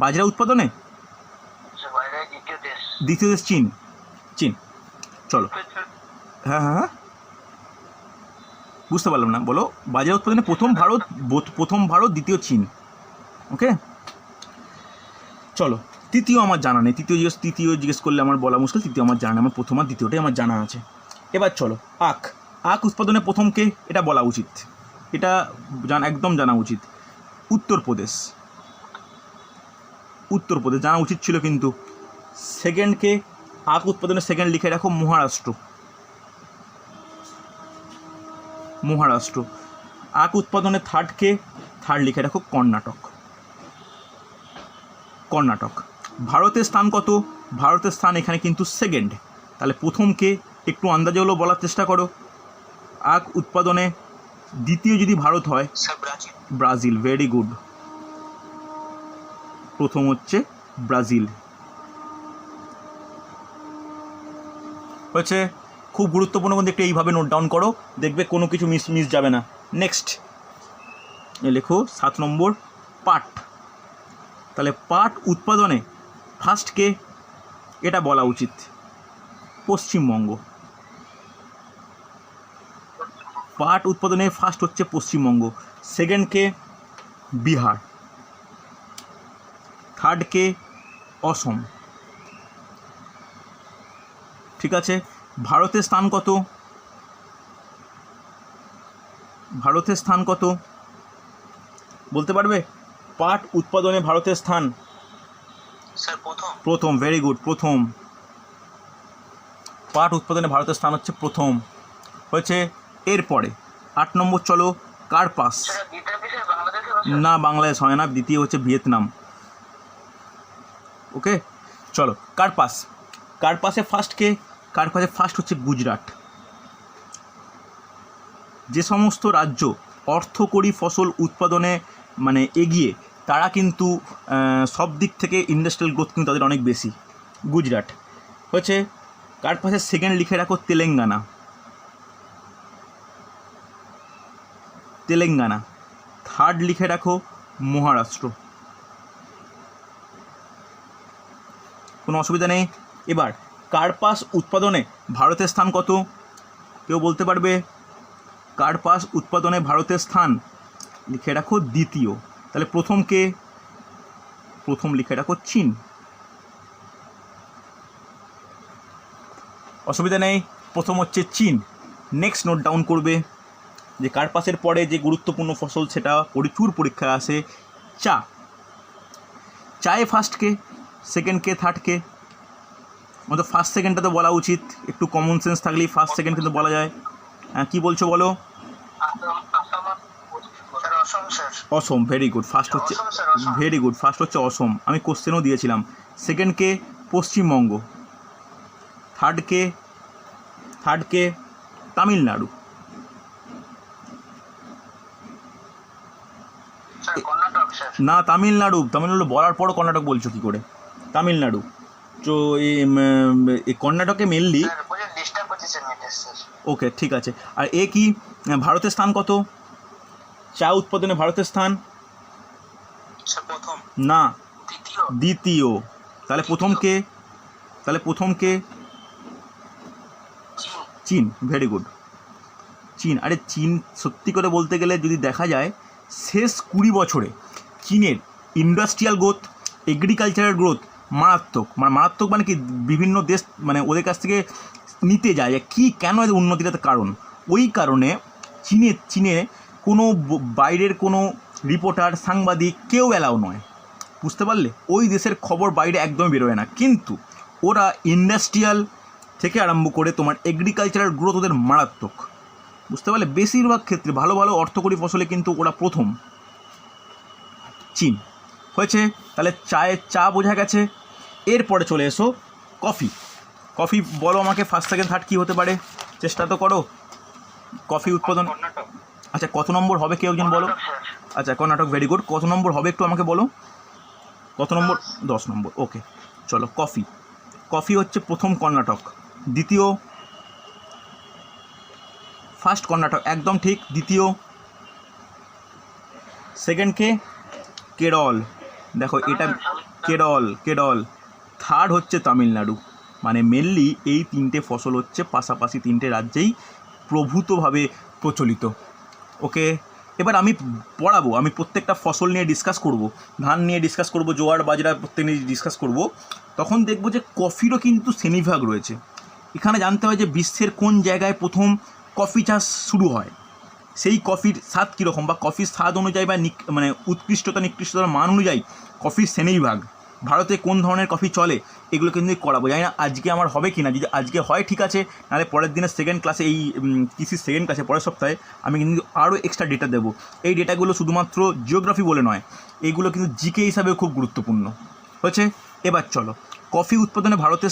বাজরা উৎপাদনে দ্বিতীয় দেশ চীন। চীন, চলো। হ্যাঁ হ্যাঁ হ্যাঁ, বুঝতে পারলাম না, বলো। বাজরা উৎপাদনে প্রথম ভারত, দ্বিতীয় চীন। ওকে, চলো। তৃতীয় আমার জানা নেই, তৃতীয় জিজ্ঞেস করলে আমার বলা মুশকিল। তৃতীয় আমার জানা নেই, আমার প্রথম আর দ্বিতীয়টাই আমার জানা আছে। এবার চলো আখ উৎপাদনে প্রথমকে, এটা বলা উচিত, এটা একদম জানা উচিত। উত্তরপ্রদেশ জানা উচিত ছিল কিন্তু। সেকেন্ডকে, আখ উৎপাদনে সেকেন্ড লিখে রাখো মহারাষ্ট্র। আখ উৎপাদনে থার্ড লিখে রাখো কর্ণাটক। ভারতের স্থান কত? ভারতের স্থান এখানে কিন্তু সেকেন্ড। তাহলে প্রথমকে একটু আন্দাজে হলেও বলার চেষ্টা করো। আখ উৎপাদনে দ্বিতীয় যদি ভারত হয়, ব্রাজিল। ভেরি গুড, প্রথম হচ্ছে ব্রাজিল। হয়েছে, খুব গুরুত্বপূর্ণ কিন্তু একটু এইভাবে নোট ডাউন করো, দেখবে কোনো কিছু মিস যাবে না। নেক্সট লেখো 7 নম্বর পাট। তাহলে পাট উৎপাদনে ফার্স্টকে, এটা বলা উচিত, পশ্চিমবঙ্গ। পাট উৎপাদনে ফার্স্ট হচ্ছে পশ্চিমবঙ্গ, সেকেন্ডকে বিহার, থার্ডকে অসম। ঠিক আছে, ভারতের স্থান কত? বলতে পারবে? পাট উৎপাদনে ভারতের স্থান প্রথম। ভেরি গুড, প্রথম। পাট উৎপাদনে ভারতের স্থান হচ্ছে প্রথম। হয়েছে, এরপরে 8 নম্বর চলো কার্পাস। না, বাংলাদেশ হয় না, দ্বিতীয় হচ্ছে ভিয়েতনাম। ওকে, চলো কার্পাসে ফার্স্ট হচ্ছে গুজরাট। যে সমস্ত রাজ্য অর্থকরী ফসল উৎপাদনে মানে এগিয়ে, তারা কিন্তু সব দিক থেকে ইন্ডাস্ট্রিয়াল গ্রোথ কিন্তু তাদের অনেক বেশি। গুজরাট। হচ্ছে, কার্পাসের সেকেন্ড লিখে রাখো তেলেঙ্গানা। থার্ড লিখে রাখো মহারাষ্ট্র। কোনো অসুবিধা নেই। এবার কার্পাস উৎপাদনে ভারতের স্থান কত? কেউ বলতে পারবে? কার্পাস উৎপাদনে ভারতের স্থান লিখে রাখো দ্বিতীয়। তাহলে প্রথম লিখে রাখো চীন। অসুবিধা নেই, প্রথম হচ্ছে চীন। নেক্সট নোট ডাউন করবে যে কার্পাসের পরে যে গুরুত্বপূর্ণ ফসল, সেটা প্রচুর পরীক্ষায় আসে, চায়ে ফার্স্টকে, সেকেন্ডকে, থার্ডকে। আমাদের ফার্স্ট সেকেন্ডটা তো বলা উচিত, একটু কমন সেন্স থাকলেই ফার্স্ট সেকেন্ড কিন্তু বলা যায়। হ্যাঁ, কী বলছো বলো? অসম। ভেরি গুড, ফার্স্ট হচ্ছে অসম। আমি কোশ্চেনও দিয়েছিলাম। সেকেন্ডকে পশ্চিমবঙ্গ, থার্ডকে তামিলনাড়ু। না, তামিলনাড়ু বলার পরও কর্ণাটক বলছো কী করে? তামিলনাড়ু। তো এই কর্ণাটকে মেনলি। ওকে, ঠিক আছে। আর এ কি? ভারতের স্থান কত? চা উৎপাদনে ভারতের স্থান স্যার প্রথম। না, দ্বিতীয়। দ্বিতীয়। তাহলে প্রথম কে? চীন। চীন। ভেরি গুড, চীন। আরে চীন সত্যি করে বলতে গেলে যদি দেখা যায় শেষ 20 বছরে চীনের ইন্ডাস্ট্রিয়াল গ্রোথ, এগ্রিকালচারাল গ্রোথ মারাত্মক, মারাত্মক মানে কি, বিভিন্ন দেশ মানে ওদের কাছ থেকে নিতে যায় যে কী কেন এদের উন্নতিটাতে কারণ। ওই কারণে চীনে কোনো বাইরের কোনো রিপোর্টার, সাংবাদিক কেউ অ্যালাউ নয়, বুঝতে পারলে? ওই দেশের খবর বাইরে একদমই বেরোয় না, কিন্তু ওরা ইন্ডাস্ট্রিয়াল থেকে আরম্ভ করে তোমার এগ্রিকালচারাল গ্রোথ ওদের মারাত্মক, বুঝতে পারলে? বেশিরভাগ ক্ষেত্রে ভালো ভালো অর্থকরী ফসলে কিন্তু ওরা প্রথম, চীন। হয়েছে, তাহলে চা বোঝা গেছে। এরপরে চলে এসো কফি বলো আমাকে, ফার্স্ট সেকেন্ড থার্ড কী হতে পারে, চেষ্টা তো করো। কফি উৎপাদন, কর্ণাটক। আচ্ছা কত নম্বর হবে কেউ একজন বলো? কর্ণাটক, স্যার। আচ্ছা কর্ণাটক, ভেরি গুড। কত নম্বর হবে একটু আমাকে বলো, কত নম্বর? 10 নম্বর। ওকে, চলো। কফি হচ্ছে প্রথম কর্ণাটক, দ্বিতীয় ফার্স্ট কর্ণাটক, একদম ঠিক, দ্বিতীয়। সেকেন্ডকে কেরল, দেখো এটা কেরল। থার্ড হচ্ছে তামিলনাড়ু। মানে মেনলি এই তিনটে ফসল হচ্ছে পাশাপাশি তিনটে রাজ্যেই প্রভূতভাবে প্রচলিত। ওকে, এবার আমি পড়াবো, আমি প্রত্যেকটা ফসল নিয়ে ডিসকাস করব, ধান নিয়ে ডিসকাস করব, জোয়ার বাজরা প্রত্যেক নিয়ে ডিসকাস করব। তখন দেখব যে কফিরও কিন্তু শ্রেণীবিভাগ রয়েছে। এখানে জানতে হয় যে বিশ্বের কোন জায়গায় প্রথম কফি চাষ শুরু হয়, সেই কফির স্বাদ কীরকম, বা কফির স্বাদ অনুযায়ী বা মানে উৎকৃষ্টতা নিকৃষ্টতার মান অনুযায়ী কফির শ্রেণীবিভাগ, ভারতে কোন ধরনের কফি চলে, এগুলো কিন্তু করাবো। জানি না আজকে আমার হবে কি না, যদি আজকে হয় ঠিক আছে, নাহলে পরের দিনের সেকেন্ড ক্লাসে, এই কৃষির সেকেন্ড ক্লাসে পরের সপ্তাহে আমি কিন্তু আরও এক্সট্রা ডেটা দেবো। এই ডেটাগুলো শুধুমাত্র জিওগ্রাফি বলে নয়, এইগুলো কিন্তু জিকে হিসাবেও খুব গুরুত্বপূর্ণ। হচ্ছে, এবার চলো, কফি উৎপাদনে ভারতের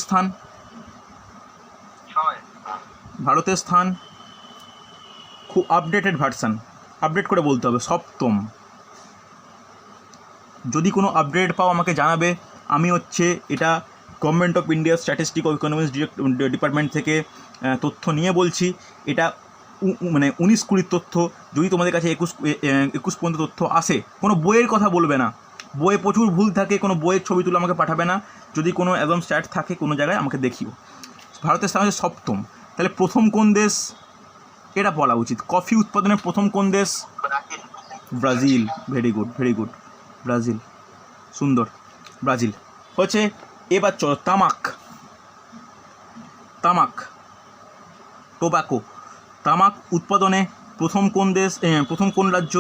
স্থান, খুব আপডেটেড ভার্সান, আপডেট করে বলতে হবে, সপ্তম। যদি কোনো আপডেট পাও আমাকে জানাবে। আমি হচ্ছে এটা গভর্নমেন্ট অফ ইন্ডিয়া স্ট্যাটিস্টিক ও ইকোনমিক্স ডিপার্টমেন্ট থেকে তথ্য নিয়ে বলছি। এটা মানে 19-20 তথ্য, যদি তোমাদের কাছে 21 পর্যন্ত তথ্য আসে, কোনো বইয়ের কথা বলবে না, বইয়ে প্রচুর ভুল থাকে, কোনো বইয়ের ছবি তুলে আমাকে পাঠাবে না। যদি কোনো একদম স্ট্যাট থাকে কোনো জায়গায় আমাকে দেখিও। ভারতের স্থান হচ্ছে সপ্তম। তাহলে প্রথম কোন দেশ, এটা বলা উচিত। কফি উৎপাদনের প্রথম কোন দেশ? ব্রাজিল। ভেরি গুড, ব্রাজিল, সুন্দর, ব্রাজিল। হচ্ছে, এবার চলো টোব্যাকো, তামাক উৎপাদনে প্রথম কোন দেশ, প্রথম কোন রাজ্য?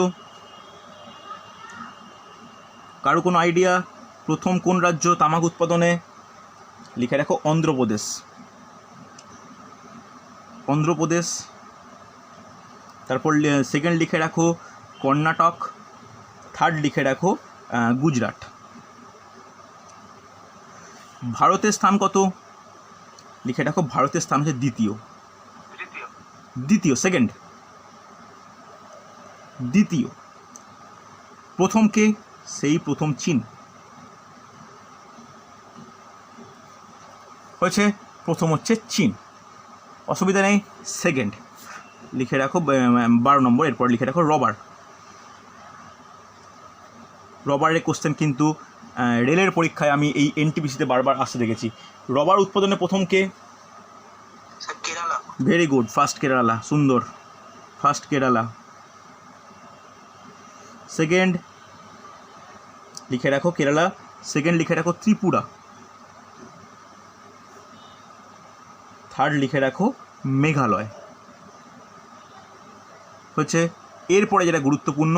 কারো কোনো আইডিয়া? প্রথম কোন রাজ্য তামাক উৎপাদনে? লিখে রাখো অন্ধ্রপ্রদেশ। তারপর সেকেন্ড লিখে রাখো কর্ণাটক, থার্ড লিখে রাখো গুজরাট। ভারতের স্থান কত? লিখে রাখো ভারতের স্থান হচ্ছে দ্বিতীয়। প্রথম কে? সেই প্রথম চীন। হয়েছে, প্রথম হচ্ছে চীন, অসুবিধা নেই। সেকেন্ড লিখে রাখো 12 নম্বর। এরপর লিখে রাখো রবারের কোশ্চেন কিন্তু রেলের পরীক্ষায় আমি এই এনটিপিসিতে বারবার আসতে দেখেছি। রবার উৎপাদনে প্রথম কে? Kerala. Very good, first Kerala, সুন্দর, ফার্স্ট কেরালা। সেকেন্ড লিখে রাখো কেরালা, সেকেন্ড লিখে রাখো ত্রিপুরা, থার্ড লিখে রাখো মেঘালয়। হচ্ছে, এরপরে যেটা গুরুত্বপূর্ণ,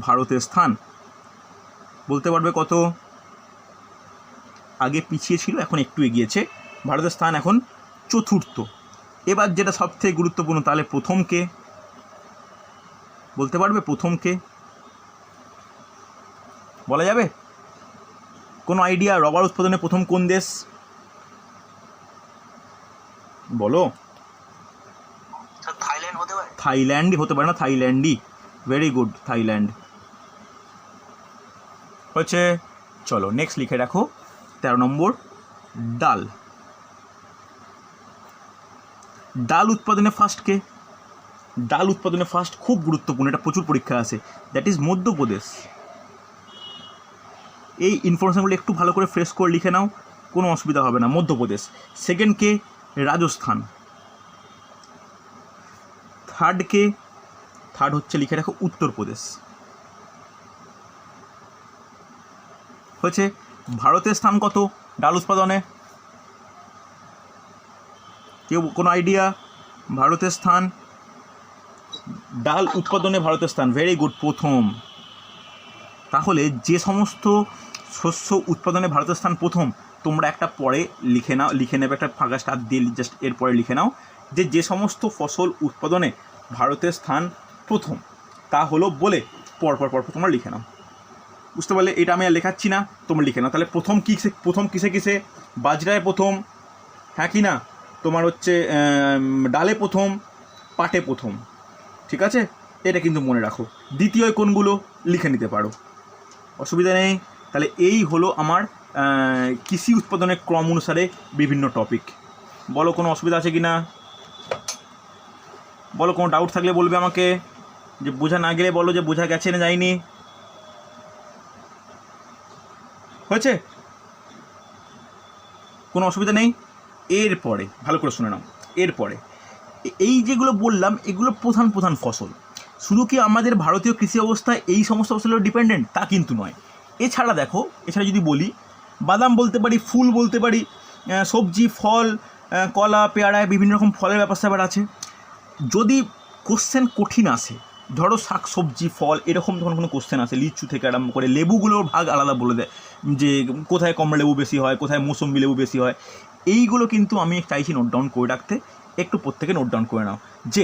ভারতের স্থান বলতে পারবে কত? আগে পিছিয়ে ছিল, এখন একটু এগিয়েছে। ভারতের স্থান এখন চতুর্থ। এবার যেটা সবথেকে গুরুত্বপূর্ণ, তাহলে প্রথম কে? বলতে পারবে প্রথম কে? বলা যাবে? কোনো আইডিয়া? রবার উৎপাদনে প্রথম কোন দেশ? বলো। থাইল্যান্ড হতে পারে? থাইল্যান্ডই হতে পারে না, থাইল্যান্ডই। Very good, Thailand. হচ্ছে, চলো নেক্সট লিখে রাখো 13 নম্বর ডাল উৎপাদনে ফার্স্ট কে? ডাল উৎপাদনে ফার্স্ট, খুব গুরুত্বপূর্ণ, এটা প্রচুর পরীক্ষা আসে, দ্যাট ইজ মধ্যপ্রদেশ। এই ইনফরমেশনগুলো একটু ভালো করে ফ্রেশ করে লিখে নাও, কোনো অসুবিধা হবে না। মধ্যপ্রদেশ। সেকেন্ড কে রাজস্থান। থার্ড হচ্ছে লিখে রাখো উত্তরপ্রদেশ। হয়েছে। ভারতের স্থান কত ডাল উৎপাদনে? কেউ কোনো আইডিয়া? ভারতের স্থান, ডাল উৎপাদনে ভারতের স্থান, ভেরি গুড, প্রথম। তাহলে যে সমস্ত শস্য উৎপাদনে ভারতের স্থান প্রথম, তোমরা একটা পরে লিখে নেবে, একটা ফাঁকা স্টার দিয়ে জাস্ট এরপরে লিখে নাও যে সমস্ত ফসল উৎপাদনে ভারতের স্থান প্রথম, তা হলো বলে পর তোমরা লিখে নাও। বুঝতে পারলে? এটা আমি আর লেখাচ্ছি না, তোমরা লিখে নাও। তাহলে প্রথম কিসে বাজরায় প্রথম, হ্যাঁ কি না? তোমার হচ্ছে ডালে প্রথম, পাটে প্রথম, ঠিক আছে? এটা কিন্তু মনে রাখো। দ্বিতীয় কোনগুলো লিখে নিতে পারো, অসুবিধা নেই। তাহলে এই হলো আমার কৃষি উৎপাদনের ক্রম অনুসারে বিভিন্ন টপিক। বলো কোনো অসুবিধা আছে কি না? বলো, কোনো ডাউট থাকলে বলবে আমাকে, যে বোঝা না গেলে বলো যে বোঝা গেছে না যায়নি। হয়েছে? কোনো অসুবিধা নেই। এরপরে ভালো করে শুনে নাও, এরপরে এই যেগুলো বললাম এগুলো প্রধান ফসল। শুধু কি আমাদের ভারতীয় কৃষি অবস্থায় এই সমস্ত ফসলের ডিপেন্ডেন্ট? তা কিন্তু নয়। এছাড়া দেখো, এছাড়া যদি বলি, বাদাম বলতে পারি, ফুল বলতে পারি, সবজি, ফল, কলা, পেয়ারায় বিভিন্ন রকম ফলের ব্যাপার আছে। যদি কোশ্চেন কঠিন আসে, ধরো শাক সবজি ফল এরকম যখন কোনো কোশ্চেন আসে, লিচু থেকে আরম্ভ করে লেবুগুলোর ভাগ আলাদা বলে দেয়, যে কোথায় কমলা লেবু বেশি হয়, কোথায় মৌসুম্বি লেবু বেশি হয়, এইগুলো কিন্তু আমি চাইছি নোট ডাউন করে রাখতে। একটু প্রত্যেকে নোট ডাউন করে নাও, যে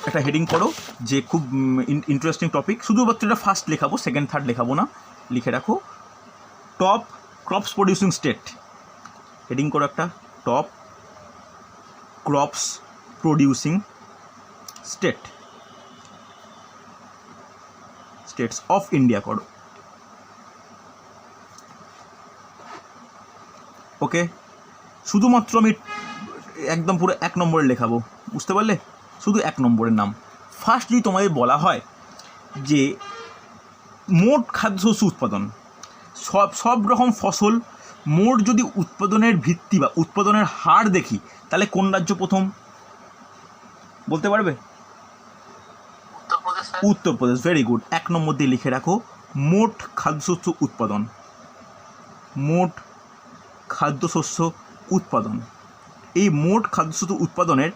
একটা হেডিং করো যে খুব ইন্টারেস্টিং টপিক, শুধুমাত্র এটা ফার্স্ট লেখাবো, সেকেন্ড থার্ড লেখাবো না, লিখে রাখো top crops producing state. Heading করো একটা, top crops producing states of India করো। ওকে, শুধুমাত্র আমি একদম পুরো 1 নম্বরে লেখাবো, বুঝতে পারলে? শুধু 1 নম্বরের নাম। ফার্স্ট যদি তোমাদের বলা হয় যে মোট খাদ্যশস্য উৎপাদন, সব রকম ফসল মোট যদি উৎপাদনের ভিত্তি বা উৎপাদনের হার দেখি, তাহলে কোন রাজ্য প্রথম বলতে পারবে? উত্তরপ্রদেশ। Very good. 1 নম্বর দিয়ে লিখে রাখো মোট খাদ্যশস্য উৎপাদন। মোট খাদ্যশস্য উৎপাদন, এই মোট খাদ্যশস্য উৎপাদনের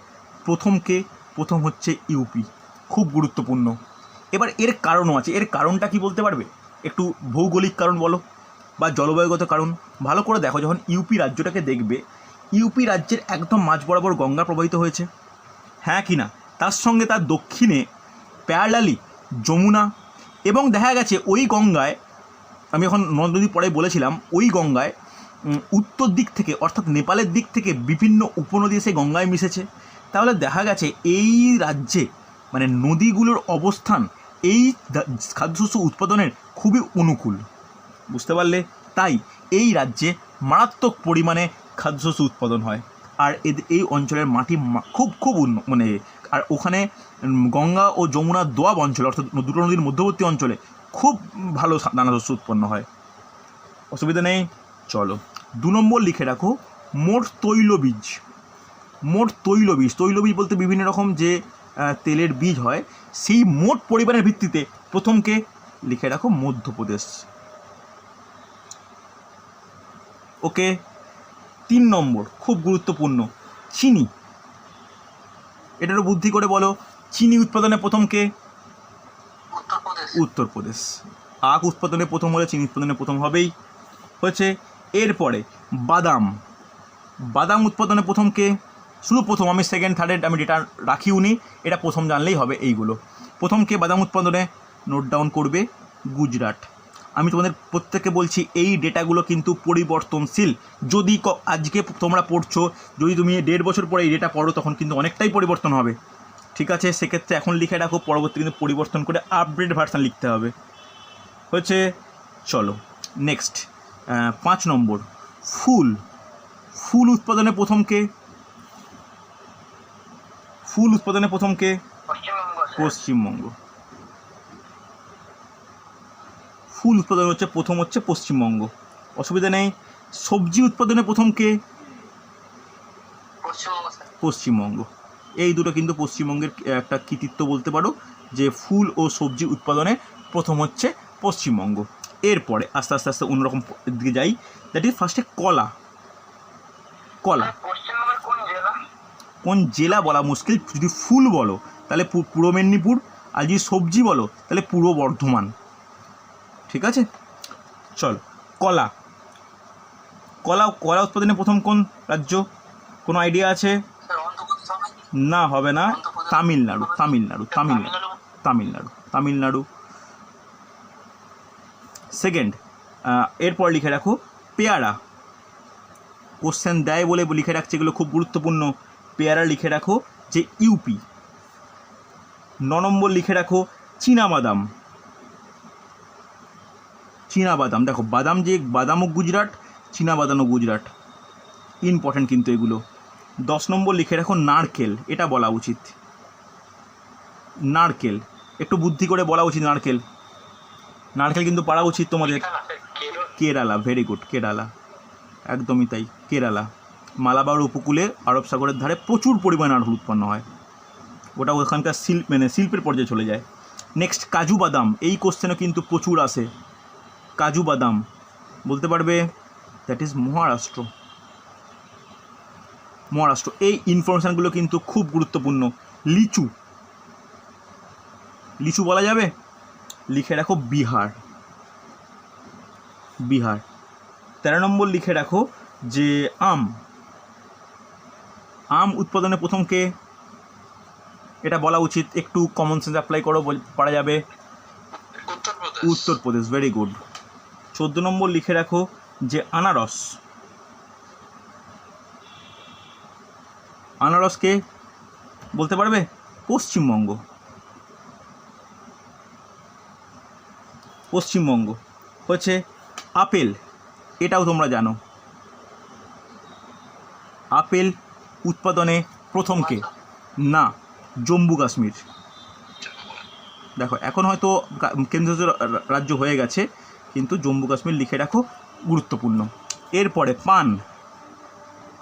প্রথম হচ্ছে ইউপি, খুব গুরুত্বপূর্ণ। এবার এর কারণও আছে, এর কারণটা কি বলতে পারবে? একটু ভৌগোলিক কারণ বলো, বা জলবায়ুগত কারণ। ভালো করে দেখো, যখন ইউপি রাজ্যটাকে দেখবে, ইউপি রাজ্যের একদম মাঝ বরাবর গঙ্গা প্রবাহিত হয়েছে, হ্যাঁ কি না? তার সঙ্গে তার দক্ষিণে প্যারালালি যমুনা, এবং দেখা গেছে ওই গঙ্গায়, আমি এখন নদী পরে বলেছিলাম, ওই গঙ্গায় উত্তর দিক থেকে অর্থাৎ নেপালের দিক থেকে বিভিন্ন উপনদী এসে গঙ্গায় মিশেছে। তাহলে দেখা গেছে এই রাজ্যে মানে নদীগুলোর অবস্থান এই খাদ্যশস্য উৎপাদনের খুবই অনুকূল, বুঝতে পারলে? তাই এই রাজ্যে মারাত্মক পরিমাণে খাদ্যশস্য উৎপাদন হয়। আর এই অঞ্চলের মাটি খুব মানে, আর ওখানে গঙ্গা ও যমুনা দোয়াব অঞ্চলে, অর্থাৎ দুটো নদীর মধ্যবর্তী অঞ্চলে খুব ভালো দানাশস্য উৎপন্ন হয়। অসুবিধা নেই। চলো 2 নম্বর লিখে রাখো মোট তৈলবীজ। তৈলবীজ বলতে বিভিন্ন রকম যে তেলের বীজ হয়, সেই মোট পরিমাণের ভিত্তিতে প্রথমকে লিখে রাখো মধ্যপ্রদেশ। ওকে। 3 নম্বর খুব গুরুত্বপূর্ণ, চিনি। এটারও বুদ্ধি করে বলো, চিনি উৎপাদনে প্রথমকে? উত্তরপ্রদেশ। আখ উৎপাদনে প্রথম হলে চিনি উৎপাদনে প্রথম হবেই। হয়েছে। এরপরে বাদাম উৎপাদনে প্রথমকে? শুধু প্রথম, আমি সেকেন্ড থার্ডের আমি ডেটা রাখিওনি, এটা প্রথম জানলেই হবে। এইগুলো প্রথমকে বাদাম উৎপাদনে নোট ডাউন করবে গুজরাট। আমি তোমাদের প্রত্যেককে বলছি এই ডেটাগুলো কিন্তু পরিবর্তনশীল। যদি আজকে তোমরা পড়ছো, যদি তুমি 1.5 বছর পরে এই ডেটা পড়ো, তখন কিন্তু অনেকটাই পরিবর্তন হবে, ঠিক আছে? সেক্ষেত্রে এখন লিখে রাখো, পরবর্তী কিন্তু পরিবর্তন করে আপডেট ভার্সান লিখতে হবে। হয়েছে। চলো নেক্সট 5 নম্বর ফুল উৎপাদনে প্রথমকে? ফুল উৎপাদনে প্রথম কে? পশ্চিমবঙ্গ স্যার। পশ্চিমবঙ্গ। ফুল উৎপাদন হচ্ছে প্রথম হচ্ছে পশ্চিমবঙ্গ, অসুবিধা নেই। সবজি উৎপাদনে প্রথম কে? পশ্চিমবঙ্গ স্যার। পশ্চিমবঙ্গ। এই দুটো কিন্তু পশ্চিমবঙ্গের একটা কৃতিত্ব বলতে পারো, যে ফুল ও সবজি উৎপাদনে প্রথম হচ্ছে পশ্চিমবঙ্গ। এরপরে আস্তে আস্তে আস্তে অন্যরকম দিকে যাই, দ্যাট ইজ ফার্স্টে কলা। কলা পশ্চিমবঙ্গের কোন জেলা? কোন জেলা বলা মুশকিল, যদি ফুল বলো তাহলে পূর্ব মেদিনীপুর, আর যদি সবজি বলো তাহলে পূর্ব বর্ধমান। ঠিক আছে, চল। কলা, কলা কলা উৎপাদনে প্রথম কোন রাজ্য? কোনো আইডিয়া আছে? স্যার অন্ধ্রপ্রদেশ হবে কি? না, হবে না। অন্ধ্রপ্রদেশ। তামিলনাড়ু, তামিলনাড়ু, তামিলনাড়ু, তামিলনাড়ু। তামিলনাড়ু, তামিলনাড়ু। সেকেন্ড, এরপর লিখে রাখো পেয়ারা। কোশ্চেন দেয় বলে লিখে রাখছে, এগুলো খুব গুরুত্বপূর্ণ। পেয়ারা লিখে রাখো যে ইউপি। 9 নম্বর লিখে রাখো চীনাবাদাম। চীনাবাদাম, দেখো বাদাম, যে বাদামও গুজরাট, চীনাবাদামও গুজরাট, ইম্পর্টেন্ট কিন্তু এগুলো। 10 নম্বর লিখে রাখো নারকেল, এটা বলা উচিত। নারকেল একটু বুদ্ধি করে বলা উচিত, নারকেল, নারকেল কিন্তু পারা উচিত তোমাদের। কেরালা, ভেরি গুড, কেরালা, একদমই তাই, কেরালা। মালাবার উপকূলে আরব সাগরের ধারে প্রচুর পরিমাণে নারকেল উৎপন্ন হয়, ওটা ওখানকার শিল্পের পর্যায়ে চলে যায়। নেক্সট কাজু বাদাম, এই কোশ্চেনও কিন্তু প্রচুর আসে। কাজু বাদাম বলতে পারবে? That is Maharashtra. মহারাষ্ট্র। এই ইনফরমেশানগুলো কিন্তু খুব গুরুত্বপূর্ণ। লিচু, লিচু বলা যাবে? লিখে রাখো বিহার। বিহার। 13 নম্বর লিখে রাখো যে আম। আম উৎপাদনে প্রথম কে? এটা বলা উচিত, একটু কমন সেন্স অ্যাপ্লাই করো, পারা যাবে। Uttar Pradesh. Uttar Pradesh, very good. 14 number লিখে রাখো যে আনারস। আনারসকে বলতে পারবে? পশ্চিমবঙ্গ। পশ্চিমবঙ্গ। হচ্ছে আপেল, এটাও তোমরা জানো। আপেল উৎপাদনে প্রথম কে? না, জম্মু কাশ্মীর। দেখো এখন হয়তো কেন্দ্রশাসিত রাজ্য হয়ে গেছে, কিন্তু জম্মু কাশ্মীর লিখে রাখো, গুরুত্বপূর্ণ। এরপরে পান,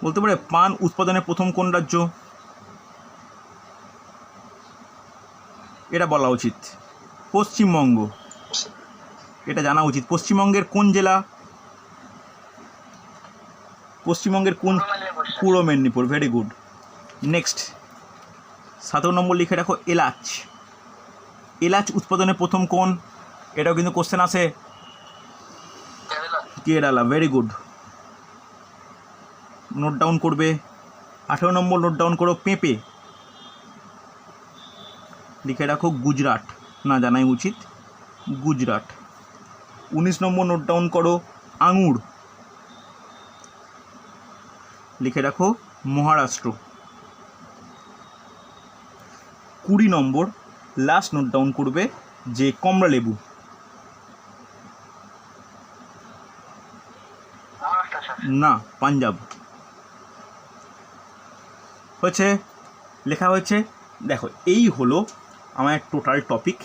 বলতে পারে পান উৎপাদনে প্রথম কোন রাজ্য? এটা বলা উচিত, পশ্চিমবঙ্গ, এটা জানা উচিত। পশ্চিমবঙ্গের কোন জেলা? পশ্চিমবঙ্গের কোন? পূর্ব মেদিনীপুর, ভেরি গুড। নেক্সট 17 নম্বর লিখে রাখো এলাচ। এলাচ উৎপাদনে প্রথম কোন? এটাও কিন্তু কোশ্চেন আসে। Kerala, very good, note down করবে। 18 নম্বর নোট ডাউন করো পেঁপে, লিখে রাখো গুজরাট, না জানাই উচিত, গুজরাট। 19 নম্বর নোট ডাউন করো আঙুর, লিখে রাখো মহারাষ্ট্র। 20 নম্বর লাস্ট নোট ডাউন করবে যে কমলা লেবু। না, পাঞ্জাব। হয়েছে, লেখা হয়েছে। দেখো এই হলো আমার টোটাল টপিক,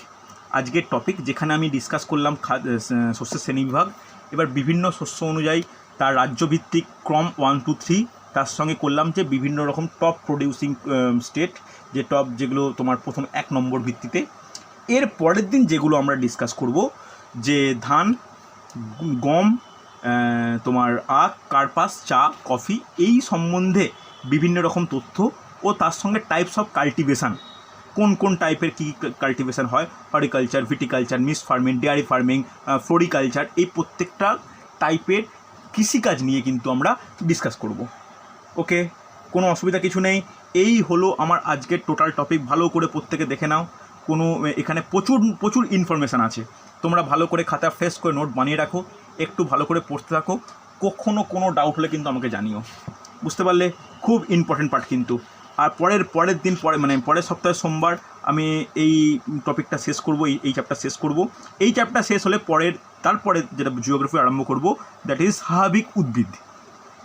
আজকের টপিক, যেখানে আমি ডিসকাস করলাম শস্যের শ্রেণীবিভাগ। এবার বিভিন্ন শস্য অনুযায়ী তার রাজ্যভিত্তিক ক্রম 1, 2, 3, তার সঙ্গে করলাম যে বিভিন্ন রকম টপ প্রডিউসিং স্টেট, যে টপ যেগুলো তোমার প্রথম 1 নম্বর ভিত্তিতে। এর পরের দিন যেগুলো আমরা ডিসকাস করব, যে ধান, গম, তোমার আখ, কার্পাস, চা, কফি, এই সম্বন্ধে বিভিন্ন রকম তথ্য, ও তার সঙ্গে টাইপস অফ কাল্টিভেশান, কোন কোন টাইপের কী কাল্টিভেশান হয়, horticulture, viticulture, mixed farming, dairy farming, floriculture, এই প্রত্যেকটা টাইপের কৃষিকাজ নিয়ে কিন্তু আমরা ডিসকাস করব। ওকে, কোনো অসুবিধা কিছু নেই। এই হলো আমার আজকের টোটাল টপিক, ভালো করে প্রত্যেকে দেখে নাও। কোনো এখানে প্রচুর প্রচুর ইনফরমেশান আছে, তোমরা ভালো করে খাতা ফ্রেশ করে নোট বানিয়ে রাখো, একটু ভালো করে পড়তে থাকো। কখনো কোনো ডাউট হলে কিন্তু আমাকে জানিও, বুঝতে পারলে? খুব ইম্পর্টেন্ট পার্ট কিন্তু। আর পরের দিন পরের সপ্তাহে সোমবার আমি এই টপিকটা শেষ করব, এই চ্যাপ্টার শেষ করব। এই চ্যাপ্টার শেষ হলে তারপরে যেটা জিওগ্রাফি আরম্ভ করব, দ্যাট ইজ স্বাভাবিক উদ্ভিদ।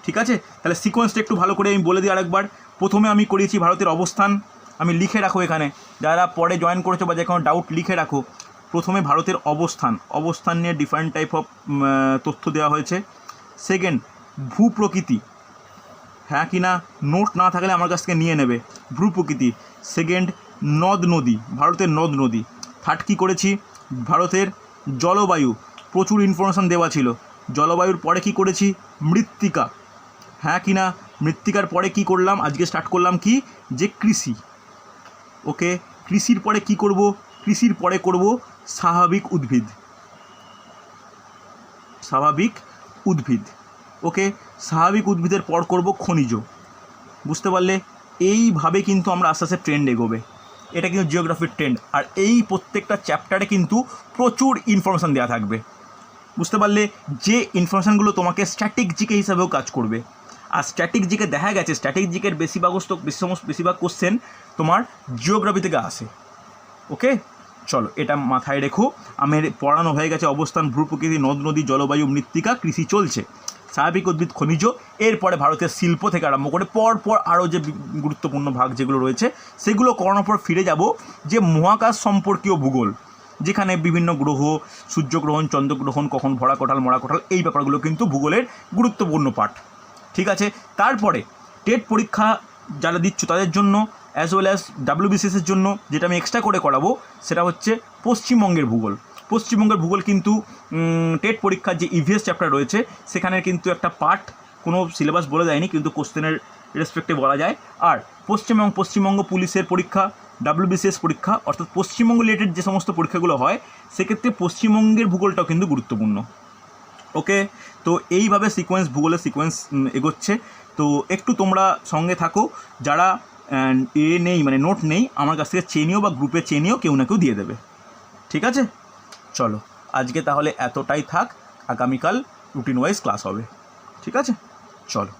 ঠিক আছে, তাহলে সিকোয়েন্সটা একটু ভালো করে আমি বলে দিই আরেকবার। প্রথমে আমি করিয়েছি ভারতের অবস্থান, আমি লিখে রাখো এখানে, যারা পরে জয়েন করেছো বা যে কোনো ডাউট লিখে রাখো। প্রথমে ভারতের অবস্থান নিয়ে ডিফারেন্ট টাইপ অফ তথ্য দেওয়া হয়েছে। সেকেন্ড, ভূপ্রকৃতি, হ্যাঁ কি না, নোট না থাকলে আমার কাছ থেকে নিয়ে নেবে। ভূপ্রকৃতি। সেকেন্ড, নদ নদী, ভারতের নদ নদী। থার্ড কী করেছি, ভারতের জলবায়ু, প্রচুর ইনফরমেশান দেওয়া ছিল। জলবায়ুর পরে কি করেছি, মৃত্তিকা, হ্যাঁ কি না, মৃত্তিকার পরে কি করলাম, আজকে স্টার্ট করলাম কি, যে কৃষি। ওকে, কৃষির পরে কি করব, কৃষির পরে করব স্বাভাবিক উদ্ভিদ। ওকে, স্বাভাবিক উদ্ভিদের পর করব খনিজ। বুঝতে পারলে? এইভাবে কিন্তু আমরা আস্তে আস্তে ট্রেন্ড এগোবে। এটা কিন্তু জিওগ্রাফির ট্রেন্ড। আর এই প্রত্যেকটা চ্যাপ্টারে কিন্তু প্রচুর ইনফরমেশান দেওয়া থাকবে। বুঝতে পারলে? যে ইনফরমেশানগুলো তোমাকে স্ট্যাটিক জিকে হিসাবেও কাজ করবে। আর স্ট্যাটিক জিকে দেখা গেছে স্ট্যাটিক জিকের বেশিরভাগ কোশ্চেন তোমার জিওগ্রাফি থেকে আসে। ওকে, চলো এটা মাথায় রেখো। আমার পড়ানো হয়ে গেছে অবস্থান, ভূপ্রকৃতি, নদ নদী, জলবায়ু, মৃত্তিকা, কৃষি চলছে, স্বাভাবিক উদ্ভিদ, খনিজ। এরপরে ভারতের শিল্প থেকে আরম্ভ করে পরপর আরও যে গুরুত্বপূর্ণ ভাগ যেগুলো রয়েছে সেগুলো করানোর পর ফিরে যাব যে মহাকাশ সম্পর্কীয় ভূগোল, যেখানে বিভিন্ন গ্রহ, সূর্যগ্রহণ, চন্দ্রগ্রহণ, কখন ভরা কোঠাল মরা কোঠাল, এই ব্যাপারগুলো কিন্তু ভূগোলের গুরুত্বপূর্ণ পার্ট। ঠিক আছে? তারপরে টেট পরীক্ষা যারা দিচ্ছ তাদের জন্য অ্যাজ ওয়েল অ্যাজ ডাব্লিউবিসিএসের জন্য যেটা আমি এক্সট্রা করে করাবো সেটা হচ্ছে পশ্চিমবঙ্গের ভূগোল। পশ্চিমবঙ্গের ভূগোল কিন্তু টেট পরীক্ষার যে ইভিএস চ্যাপ্টার রয়েছে সেখানে কিন্তু একটা পার্ট, কোনো সিলেবাস বলে দেয়নি কিন্তু কোশ্চেনের রেসপেক্টে বলা যায়। আর পশ্চিমবঙ্গ পুলিশের পরীক্ষা, ডাব্লিউবিসিএস পরীক্ষা, অর্থাৎ পশ্চিমবঙ্গ রিলেটেড যে সমস্ত পরীক্ষাগুলো হয় সেক্ষেত্রে পশ্চিমবঙ্গের ভূগোলটাও কিন্তু গুরুত্বপূর্ণ। ওকে, তো এইভাবে ভূগোলের সিকোয়েন্স এগোচ্ছে। তো একটু তোমরা সঙ্গে থাকো, যারা নেই মানে নোট নেই আমার কাছ থেকে চেয়ে নিও বা গ্রুপে চেয়ে নিও, কেউ না কেউ দিয়ে দেবে। ঠিক আছে? চলো আজকে তাহলে এতটাই থাক, আগামীকাল রুটিন ওয়াইজ ক্লাস হবে। ঠিক আছে? চলো।